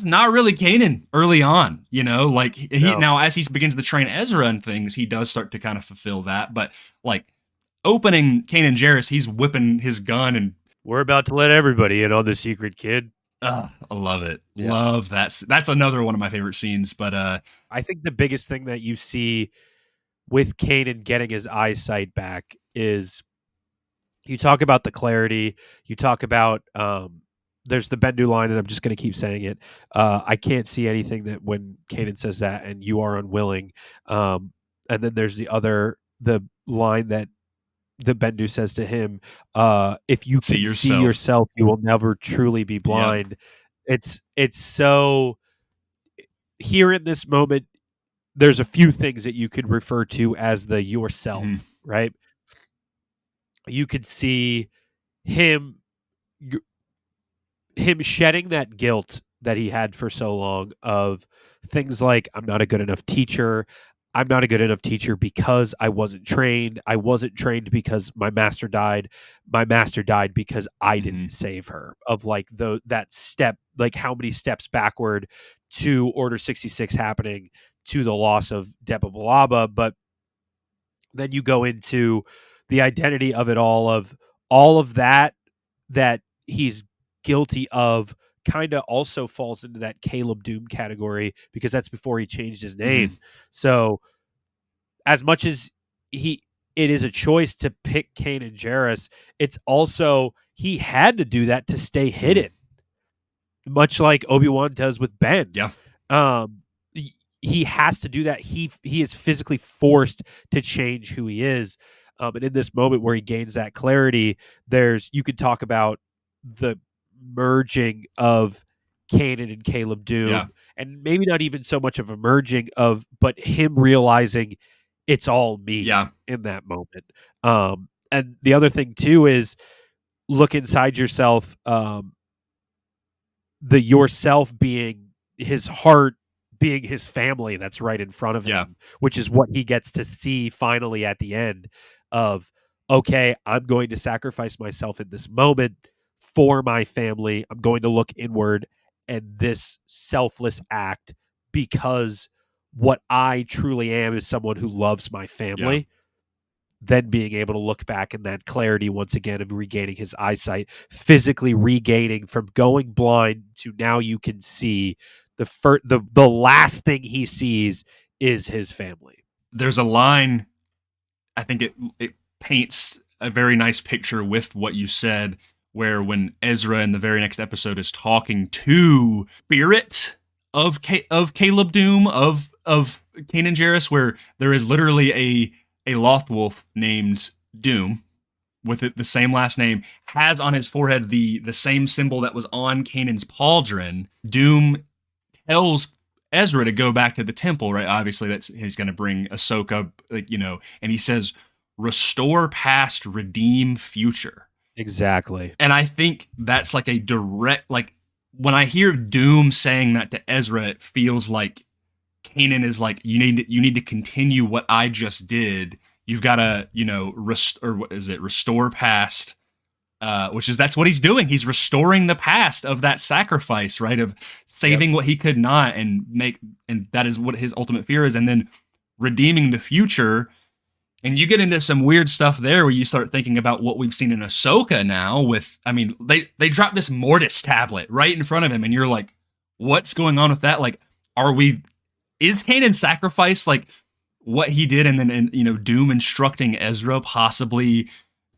really Kanan early on, like now as he begins to train Ezra and things, he does start to kind of fulfill that. But like opening Kanan Jarrus, he's whipping his gun and we're about to let everybody in on the secret, kid. I love it. Yeah. Love that. That's another one of my favorite scenes. But I think the biggest thing that you see with Kanan getting his eyesight back is you talk about the clarity. You talk about there's the Bendu line, and I'm just going to keep saying it. I can't see anything that when Kanan says that, and you are unwilling. And then there's the line that the Bendu says to him, if you can see yourself, you will never truly be blind. Yep. It's so here in this moment, there's a few things that you could refer to as the yourself, right? You could see him shedding that guilt that he had for so long of things like, I'm not a good enough teacher. I'm not a good enough teacher because I wasn't trained. I wasn't trained because my master died. My master died because I didn't save her. Of like that step, like how many steps backward to Order 66 happening, to the loss of Depa Billaba. But then you go into the identity of it all of that he's guilty of, kind of also falls into that Caleb Doom category, because that's before he changed his name. So as much as it is a choice to pick Kanan Jarrus, it's also he had to do that to stay hidden, much like Obi-Wan does with Ben. He has to do that. He is physically forced to change who he is. And in this moment where he gains that clarity, you could talk about the merging of Kanan and Caleb Doom, and maybe not even so much of a merging but him realizing it's all me in that moment. And the other thing too is look inside yourself, the yourself being his heart, being his family that's right in front of him, which is what he gets to see finally at the end of, okay, I'm going to sacrifice myself in this moment for my family. I'm going to look inward, and this selfless act, because what I truly am is someone who loves my family. Then being able to look back in that clarity once again of regaining his eyesight, physically regaining from going blind to now you can see the last thing he sees is his family. There's a line, I think it paints a very nice picture with what you said, where when Ezra in the very next episode is talking to spirit of Caleb Doom, of Kanan Jarrus, where there is literally a Lothwolf named Doom with the same last name, has on his forehead the same symbol that was on Kanan's pauldron. Doom tells Ezra to go back to the temple, right? Obviously, he's going to bring Ahsoka, and he says, "Restore past, redeem future." Exactly. And I think that's like a direct, like when I hear Doom saying that to Ezra, it feels like Kanan is like, you need to continue what I just did. You've got to, restore past, that's what he's doing. He's restoring the past of that sacrifice, right? Of saving what he could not and that is what his ultimate fear is. And then redeeming the future. And you get into some weird stuff there where you start thinking about what we've seen in Ahsoka now they drop this Mortis tablet right in front of him. And you're like, what's going on with that? Like, is Kanan sacrifice like what he did, and then Doom instructing Ezra, possibly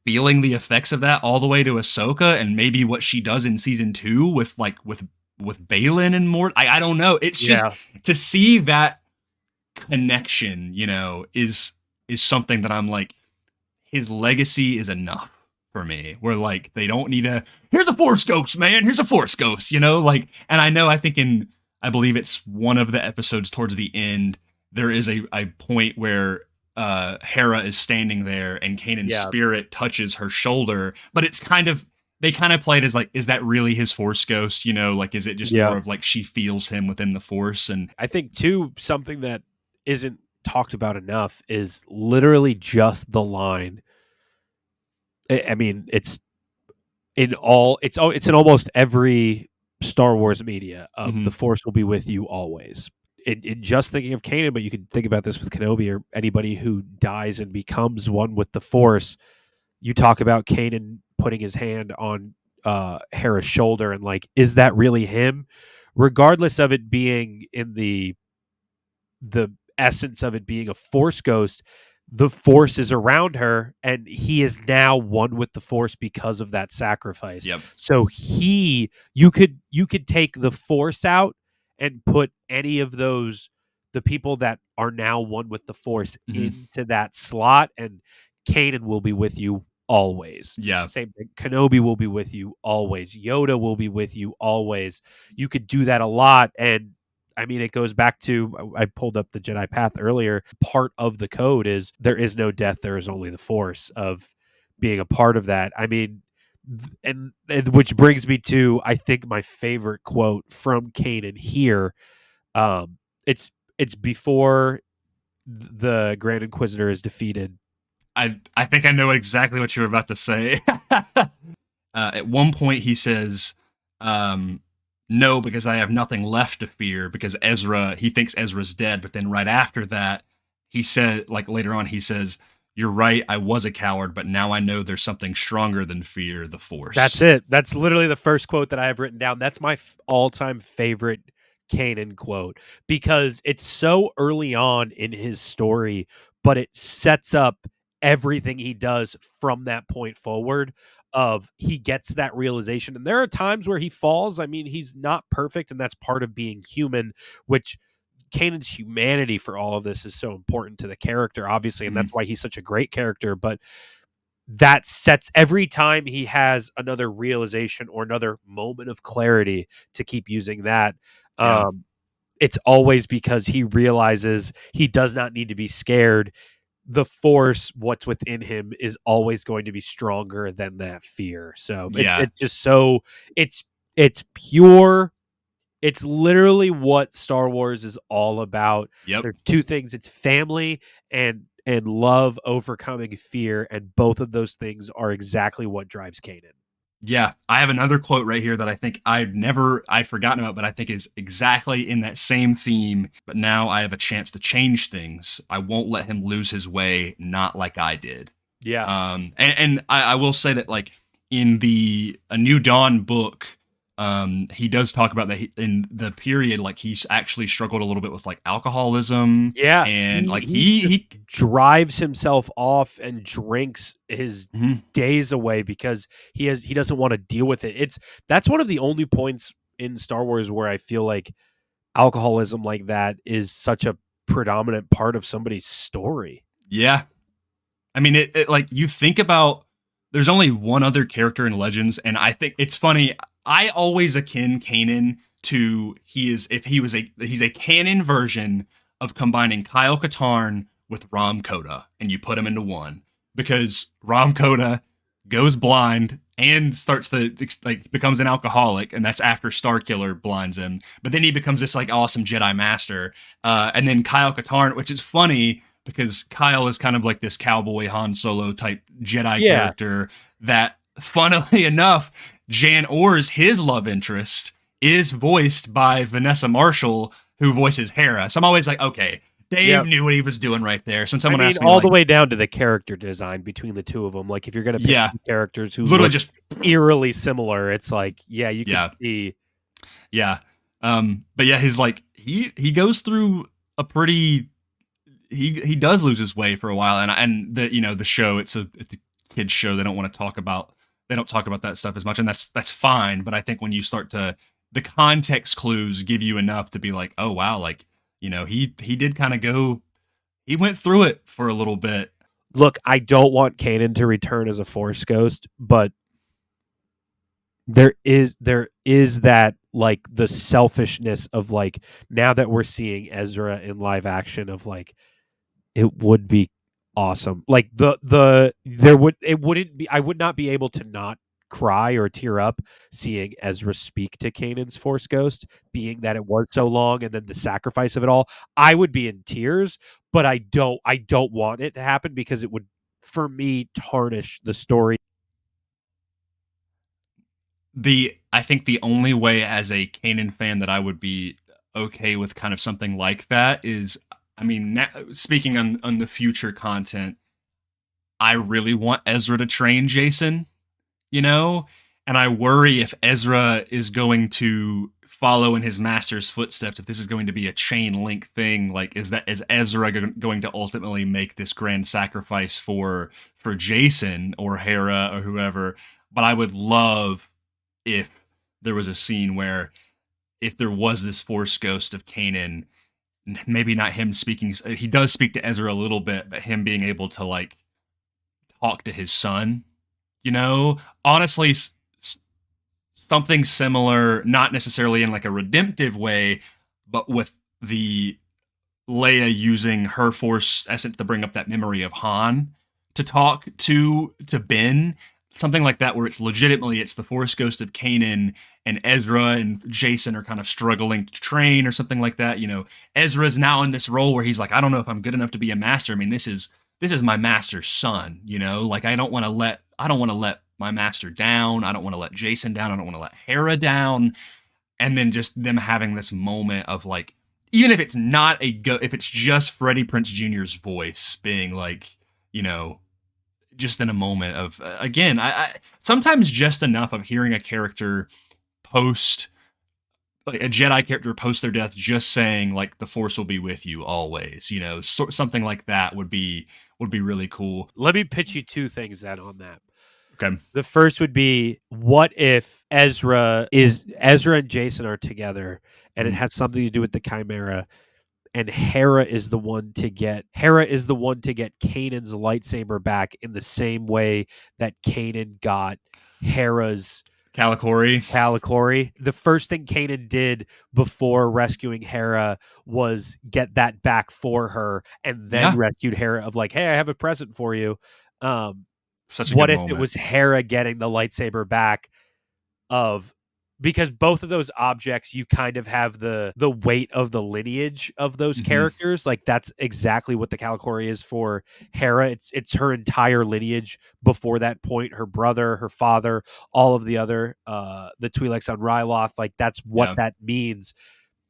feeling the effects of that all the way to Ahsoka, and maybe what she does in season 2 with Balin and Mort. I don't know. It's just to see that connection, is something that I'm like, his legacy is enough for me. Where like they don't need here's a Force Ghost, man. Here's a Force Ghost, and I think I believe it's one of the episodes towards the end, there is a point where Hera is standing there and Kanan's spirit touches her shoulder, but it's they kind of play it as like, is that really his Force Ghost? Like, is it just more of like she feels him within the Force? And I think too, something that isn't talked about enough is literally just the line. I mean, it's in almost every Star Wars media of Mhm. the Force will be with you always. In just thinking of Kanan, but you could think about this with Kenobi or anybody who dies and becomes one with the Force. You talk about Kanan putting his hand on Hera's shoulder and like, is that really him? Regardless of it being in the essence of it being a Force ghost, the Force is around her, and he is now one with the Force because of that sacrifice. Yep. So you could take the Force out and put any of the people that are now one with the Force Mhm. into that slot, and Kanan will be with you always. Yeah. Same thing. Kenobi will be with you always. Yoda will be with you always. You could do that a lot, and I mean, it goes back to I pulled up the Jedi Path earlier. Part of the code is there is no death, there is only the Force. Of being a part of that. I mean, and which brings me to I think my favorite quote from Kanan here. Um, it's before the Grand Inquisitor is defeated. I think I know exactly what you were about to say. At one point, he says, "No, because I have nothing left to fear." Because he thinks Ezra's dead, but then right after that, he said, like later on, he says, "You're right. I was a coward, but now I know there's something stronger than fear: the That's Force." it. That's literally the first quote that I have written down. That's my all-time favorite Kanan quote because it's so early on in his story, but it sets up everything he does from that point forward. Of he gets that realization, and there are times where he falls. I mean, he's not perfect, and that's part of being human. Which Kanan's humanity for all of this is so important to the character, obviously, and Mhm. that's why he's such a great character. But that sets every time he has another realization or another moment of clarity to keep using that. Yeah. It's always because he realizes he does not need to be scared. The Force, what's within him, is always going to be stronger than that fear. So Yeah. it's just so it's it's pure. It's literally what Star Wars is all about. Yep. There's two things: it's family and love overcoming fear, and both of those things are exactly what drives Kanan. Yeah, I have another quote right here that I think I'd forgotten about, but I think is exactly in that same theme. But now I have a chance to change things. I won't let him lose his way, not like I did. Yeah. And I will say that like in the A New Dawn book, he does talk about that in the period, like he's actually struggled a little bit with like alcoholism, Yeah. and like He just he drives himself off and drinks his Mhm. days away because he doesn't want to deal with it. That's one of the only points in Star Wars where I feel like alcoholism like that is such a predominant part of somebody's story. Yeah. I mean, it like you think about. There's only one other character in Legends, and I think it's funny. I always akin Kanan to he's a canon version of combining Kyle Katarn with Ram Koda, and you put them into one because Ram Koda goes blind and starts to like becomes an alcoholic, and that's after Starkiller blinds him. But then he becomes this like awesome Jedi master, and then Kyle Katarn, which is funny because Kyle is kind of like this cowboy Han Solo type Jedi Yeah. character that, funnily enough, Jan Orr's his love interest is voiced by Vanessa Marshall, who voices Hera. So I'm always like, okay, Dave Yep. knew what he was doing right there. So when I someone mean, asks me, all like, the way down to the character design between the two of them. Like, if you're going to pick Yeah. two characters who literally look just, eerily similar, it's like, yeah, you can Yeah. see. yeah. But yeah, his like he goes through a pretty he does lose his way for a while, and the show it's a kids show. They don't talk about that stuff as much, and that's fine. But I think when you start to the context clues give you enough to be like, oh wow, like he did kind of go, he went through it for a little bit. Look, I don't want Kanan to return as a Force ghost, but there is that like the selfishness of like now that we're seeing Ezra in live action of like it would be awesome. Like there would it wouldn't be I would not be able to not cry or tear up seeing Ezra speak to Kanan's Force Ghost, being that it was so long and then the sacrifice of it all. I would be in tears, but I don't want it to happen because it would, for me, tarnish the story. I think the only way as a Kanan fan that I would be okay with kind of something like that is, I mean, speaking on the future content, I really want Ezra to train Jason, you know? And I worry if Ezra is going to follow in his master's footsteps, if this is going to be a chain link thing, like is Ezra going to ultimately make this grand sacrifice for Jason or Hera or whoever? But I would love if there was a scene where if there was this Force ghost of Kanan, maybe not him speaking, he does speak to Ezra a little bit, but him being able to like talk to his son, you know, honestly, something similar, not necessarily in like a redemptive way, but with the Leia using her Force essence to bring up that memory of Han to talk to Ben, something like that, where it's legitimately it's the Force ghost of Kanan and Ezra and Jason are kind of struggling to train or something like that. You know, Ezra's now in this role where he's like, I don't know if I'm good enough to be a master. I mean, this is my master's son. You know, like I don't want to let my master down. I don't want to let Jason down. I don't want to let Hera down. And then just them having this moment of like, even if it's not if it's just Freddie Prinze Jr.'s voice being like, you know, just in a moment of, again, I sometimes just enough of hearing a character post, like a Jedi character post their death, just saying like the Force will be with you always, you know, something like that would be really cool. Let me pitch you two things then on that. Okay. The first would be, what if Ezra and Jason are together and it has something to do with the Chimera, and Hera is the one to get Kanan's lightsaber back in the same way that Kanan got Hera's Calicori. The first thing Kanan did before rescuing Hera was get that back for her, and then rescued Hera of like, hey, I have a present for you. Such a what good if moment. it was Hera getting the lightsaber back because both of those objects, you kind of have the weight of the lineage of those characters. Like that's exactly what the Calicori is for Hera. It's her entire lineage before that point, her brother, her father, all of the other the Twi'leks on Ryloth. Like that's what that means,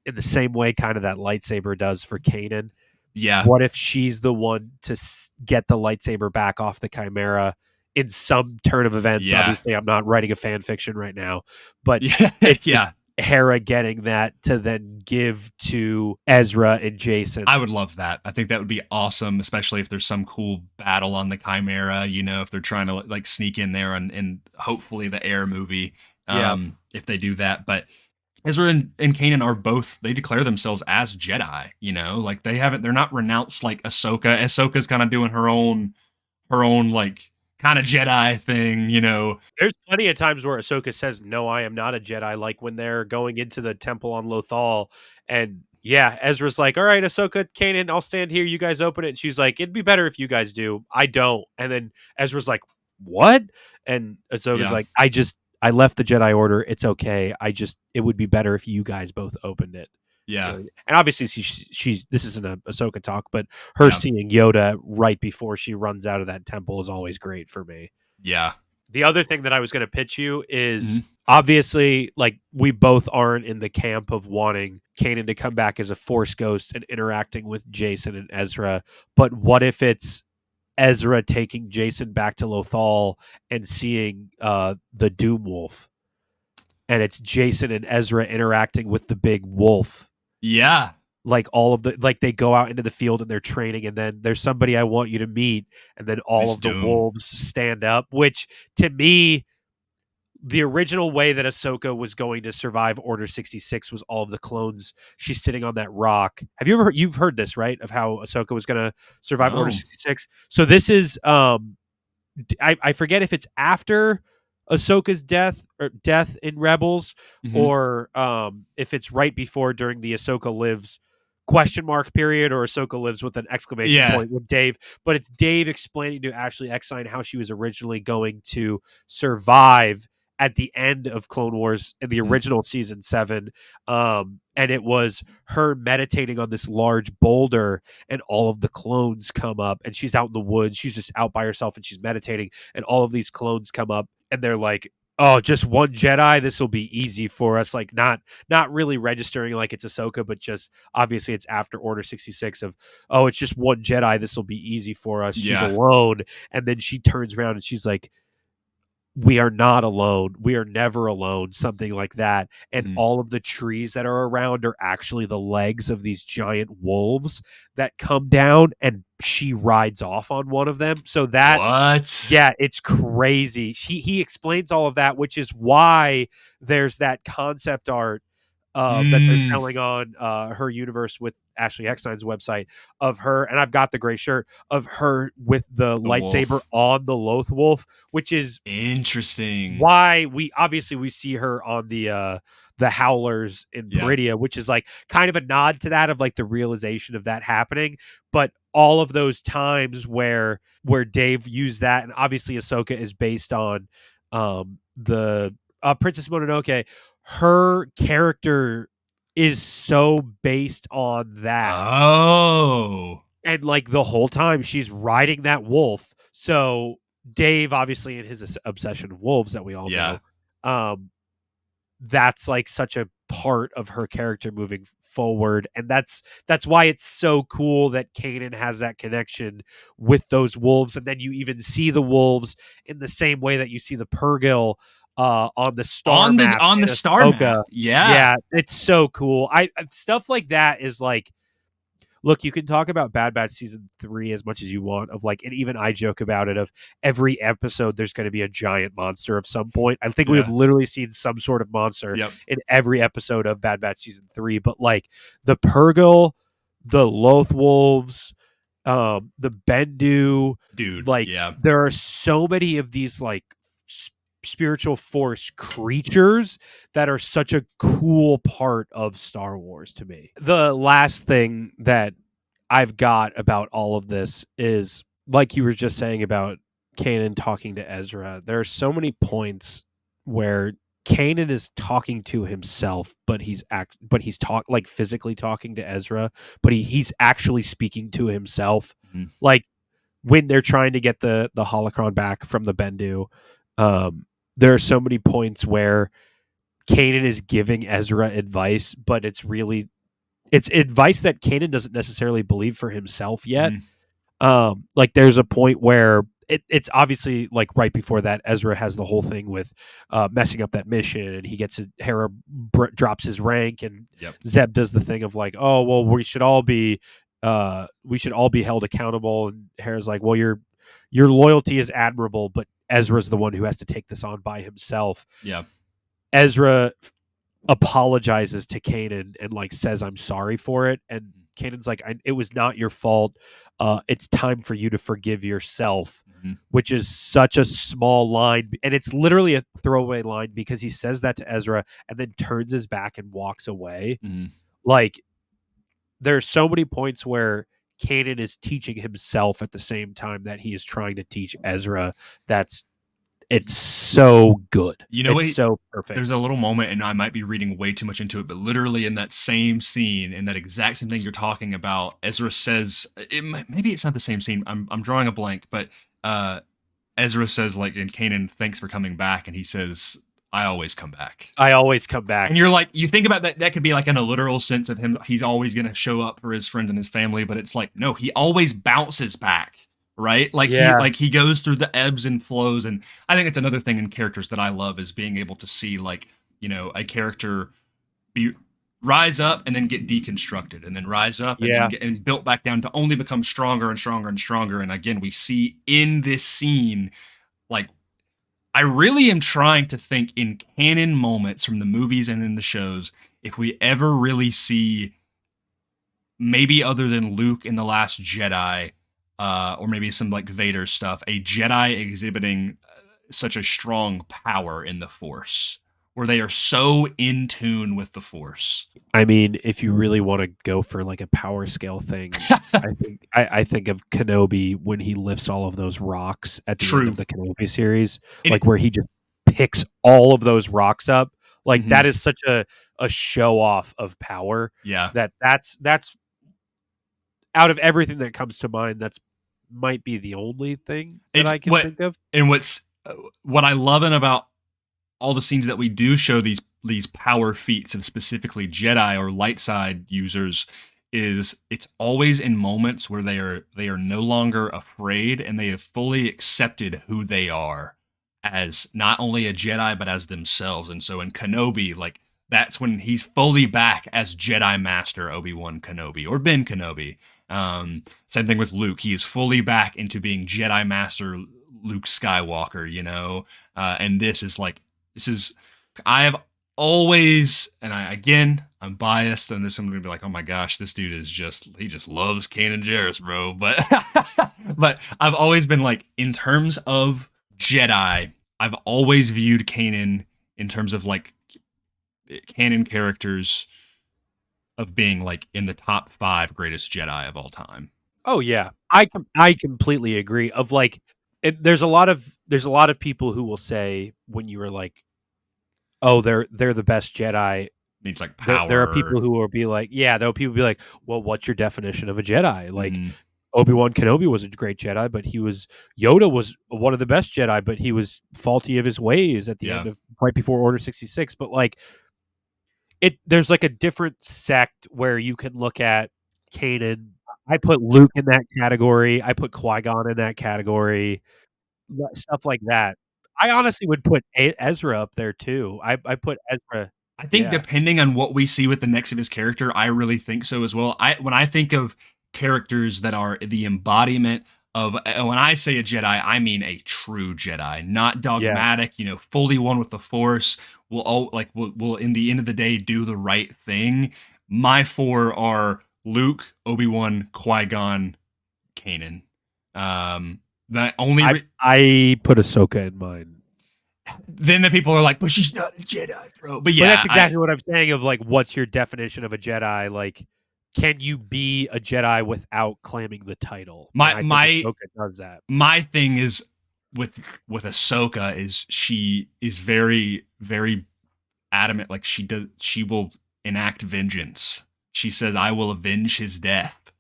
in the same way kind of that lightsaber does for Kanan. Yeah. What if she's the one to get the lightsaber back off the Chimera in some turn of events? Yeah. Obviously, I'm not writing a fan fiction right now, but Yeah. it's just Hera getting that to then give to Ezra and Jason. I would love that. I think that would be awesome, especially if there's some cool battle on the Chimera, you know, if they're trying to like sneak in there and hopefully the Air movie, if they do that. But Ezra and Kanan are both, they declare themselves as Jedi, you know, like they're not renounced like Ahsoka. Ahsoka's kind of doing her own like kind of Jedi thing, you know. There's plenty of times where Ahsoka says, no, I am not a Jedi, like when they're going into the temple on Lothal, and Ezra's like, all right, Ahsoka, Kanan, I'll stand here, you guys open it, and she's like, it'd be better if you guys do. I don't. And then Ezra's like, what? And Ahsoka's like, I left the Jedi Order. It's okay. It would be better if you guys both opened it. Yeah. And obviously she's this isn't a Ahsoka talk, but her seeing Yoda right before she runs out of that temple is always great for me. Yeah. The other thing that I was going to pitch you is obviously, like, we both aren't in the camp of wanting Kanan to come back as a Force ghost and interacting with Jason and Ezra. But what if it's Ezra taking Jason back to Lothal and seeing the Doom Wolf, and it's Jason and Ezra interacting with the big wolf? Yeah. Like they go out into the field and they're training, and then there's somebody I want you to meet, and then all of the wolves stand up, which to me, the original way that Ahsoka was going to survive Order 66 was all of the clones. She's sitting on that rock. Have you ever you've heard this, right? Of how Ahsoka was going to survive Order 66. So this is, I forget if it's after Ahsoka's death in Rebels, or if it's right before, during the Ahsoka Lives question mark period, or Ahsoka Lives with an exclamation point with Dave. But it's Dave explaining to Ashley Eckstein how she was originally going to survive at the end of Clone Wars in the Mhm. original season 7. And it was her meditating on this large boulder, and all of the clones come up, and she's out in the woods. She's just out by herself and she's meditating, and all of these clones come up and they're like, "Oh, just one Jedi. This will be easy for us." Like not really registering like it's Ahsoka, but just obviously it's after Order 66 of, "Oh, it's just one Jedi. This will be easy for us. She's Yeah. alone." And then she turns around and she's like, "We are not alone. We are never alone," something like that. And Mhm. all of the trees that are around are actually the legs of these giant wolves that come down, and she rides off on one of them. So that, What? yeah, it's crazy. He explains all of that, which is why there's that concept art that they're Mm. selling on her universe with Ashley Eckstein's website of her, and I've got the gray shirt of her with the The lightsaber wolf. on the Loth Wolf, which is Interesting. why we see her on the Howlers in Yeah. Peridia, which is like kind of a nod to that, of like the realization of that happening. But all of those times where Dave used that, and obviously Ahsoka is based on the Princess Mononoke. Her character is so based on that, Oh. and like the whole time she's riding that wolf. So Dave, obviously, in his obsession of wolves that we all Yeah. know, um, that's like such a part of her character moving forward, and that's why it's so cool that Kanan has that connection with those wolves. And then you even see the wolves in the same way that you see the Purrgil on the star map On in the star map. Ahsoka. Yeah. Yeah, it's so cool. Stuff like that is like, look, you can talk about Bad Batch season 3 as much as you want, of like, and even I joke about it, of every episode there's going to be a giant monster of some point. I think we have Yeah. literally seen some sort of monster Yep. in every episode of Bad Batch season 3. But like the Purrgil, the Loth Wolves, the Bendu, Dude. like Yeah. there are so many of these like spiritual force creatures that are such a cool part of Star Wars to me. The last thing that I've got about all of this is, like you were just saying about Kanan talking to Ezra. There are so many points where Kanan is talking to himself, but he's like physically talking to Ezra, but he's actually speaking to himself. Mhm. Like when they're trying to get the holocron back from the Bendu, there are so many points where Kanan is giving Ezra advice, but it's advice that Kanan doesn't necessarily believe for himself yet. Mhm. Like there's a point where it's obviously like right before that, Ezra has the whole thing with messing up that mission, and he gets Hera drops his rank, and Yep. Zeb does the thing of like, "Oh well, we should all be held accountable," and Hera's like, "Well, your loyalty is admirable, but Ezra's the one who has to take this on by himself." Yeah. Ezra apologizes to Kanan and like says, "I'm sorry for it," and Kanan's like, "It was not your fault. It's time for you to forgive yourself," Mhm. which is such a small line, and it's literally a throwaway line because he says that to Ezra and then turns his back and walks away. Mhm. Like there's so many points where Kanan is teaching himself at the same time that he is trying to teach Ezra. It's so good. You know what? It's so perfect. There's a little moment, and I might be reading way too much into it, but literally in that same scene, in that exact same thing you're talking about, Ezra says, maybe it's not the same scene. I'm drawing a blank, but Ezra says, like, in Kanan, "Thanks for coming back," and he says, "I always come back." I always come back. And you're like, you think about that could be like in a literal sense of him, he's always going to show up for his friends and his family, but it's like, no, he always bounces back, right? Like Yeah. he goes through the ebbs and flows. And I think it's another thing in characters that I love, is being able to see, like, you know, a character rise up and then get deconstructed, and then rise up and then get built back down to only become stronger and stronger and stronger. And again, we see in this scene, like, I really am trying to think in canon moments from the movies and in the shows, if we ever really see, maybe other than Luke in The Last Jedi, or maybe some like Vader stuff, a Jedi exhibiting such a strong power in the Force, where they are so in tune with the Force. I mean, if you really want to go for like a power scale thing, I think of Kenobi when he lifts all of those rocks at the end of the Kenobi series, And like where he just picks all of those rocks up. Like Mhm. that is such a show off of power. Yeah. That's out of everything that comes to mind, that's might be the only thing that It's I can think of. and what I love about all the scenes that we do show these power feats of specifically Jedi or light side users is it's always in moments where they are no longer afraid and they have fully accepted who they are as not only a Jedi but as themselves. And so in Kenobi, like that's when he's fully back as Jedi Master Obi-Wan Kenobi or Ben Kenobi. Same thing with Luke. He is fully back into being Jedi Master Luke Skywalker, you know? And this is I have always, and I'm biased, and there's someone gonna be like, oh my gosh, this dude he just loves Kanan Jarrus, bro. But, but I've always been like, in terms of Jedi, I've always viewed Kanan in terms of like canon characters of being like in the top 5 greatest Jedi of all time. Oh yeah, I completely agree. Of like, there's a lot of people who will say when you were like, oh, they're the best Jedi. Needs like power. There are people who will be like, yeah, there will people be like, well, what's your definition of a Jedi? Like Mhm. Obi-Wan Kenobi was a great Jedi, but Yoda was one of the best Jedi, but he was faulty of his ways at the end of right before Order 66. But like there's like a different sect where you can look at Kanan. I put Luke in that category. I put Qui-Gon in that category. Stuff like that. I honestly would put Ezra up there too. I put Ezra. I think Yeah. depending on what we see with the next of his character, I really think so as well. When I think of characters that are the embodiment of, when I say a Jedi, I mean a true Jedi, not dogmatic, fully one with the Force, will in the end of the day do the right thing. My 4 are Luke, Obi-Wan, Qui-Gon, Kanan. I put Ahsoka in mine. Then the people are like, but she's not a Jedi, bro. But yeah, but that's exactly what I'm saying of like, what's your definition of a Jedi? Like, can you be a Jedi without claiming the title? My Ahsoka does that. My thing is with Ahsoka is she is very, very adamant. Like she will enact vengeance. She says, I will avenge his death.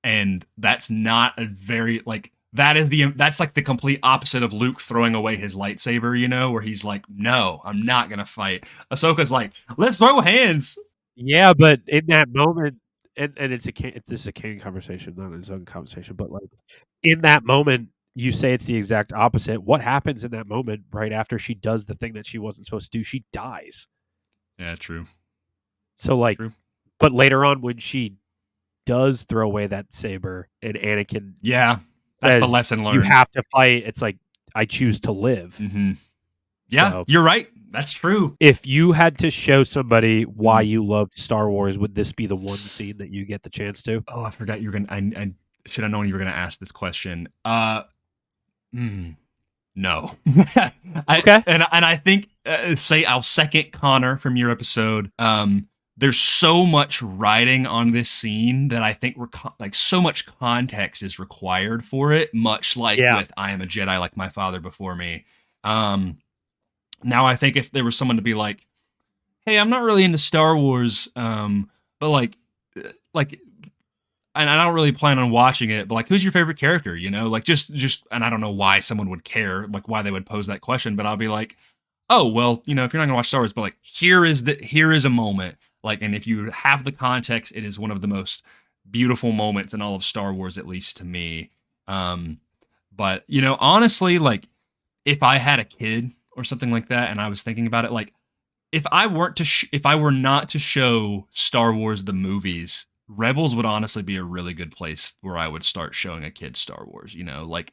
And that's not a very like that's like the complete opposite of Luke throwing away his lightsaber, where he's like, no, I'm not gonna fight. Ahsoka's like, let's throw hands. Yeah, but in that moment, and this is a Kanan conversation, not his own conversation, but like in that moment, you say it's the exact opposite. What happens in that moment right after she does the thing that she wasn't supposed to do? She dies. Yeah, true. So like, true. But later on when she does throw away that saber and Anakin, that's the lesson learned. You have to fight. It's like, I choose to live. Mm-hmm. Yeah, so, you're right. That's true. If you had to show somebody why you loved Star Wars, would this be the one scene that you get the chance to? Oh, I forgot you were gonna. I should have known you were gonna ask this question. No. Okay. And I think I'll second Connor from your episode. There's so much writing on this scene that I think so much context is required for it, much like with I am a Jedi like my father before me. Now I think if there was someone to be like, hey, I'm not really into Star Wars, but like, and I don't really plan on watching it, but like, who's your favorite character? Like just, and I don't know why someone would care, like why they would pose that question, but I'll be like, oh, well, if you're not gonna watch Star Wars, but like, here is a moment. Like, and if you have the context, it is one of the most beautiful moments in all of Star Wars, at least to me. But honestly, like, if I had a kid or something like that, and I was thinking about it, like, if I were not to show Star Wars the movies, Rebels would honestly be a really good place where I would start showing a kid Star Wars. Like.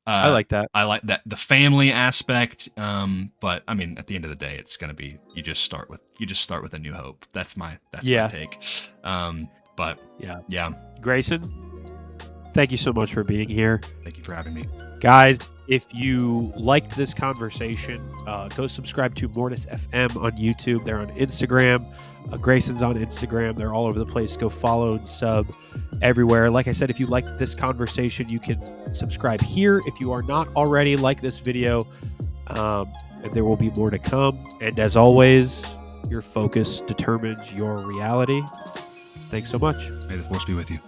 I like that. I like that the family aspect. But I mean, at the end of the day, it's gonna be you just start with A New Hope. That's my take. But yeah. Grayson, thank you so much for being here. Thank you for having me, guys. If you liked this conversation, go subscribe to Mortis FM on YouTube. They're on Instagram. Grayson's on Instagram. They're all over the place. Go follow and sub everywhere. Like I said, if you liked this conversation, you can subscribe here. If you are not already, like this video. and there will be more to come. And as always, your focus determines your reality. Thanks so much. May the force be with you.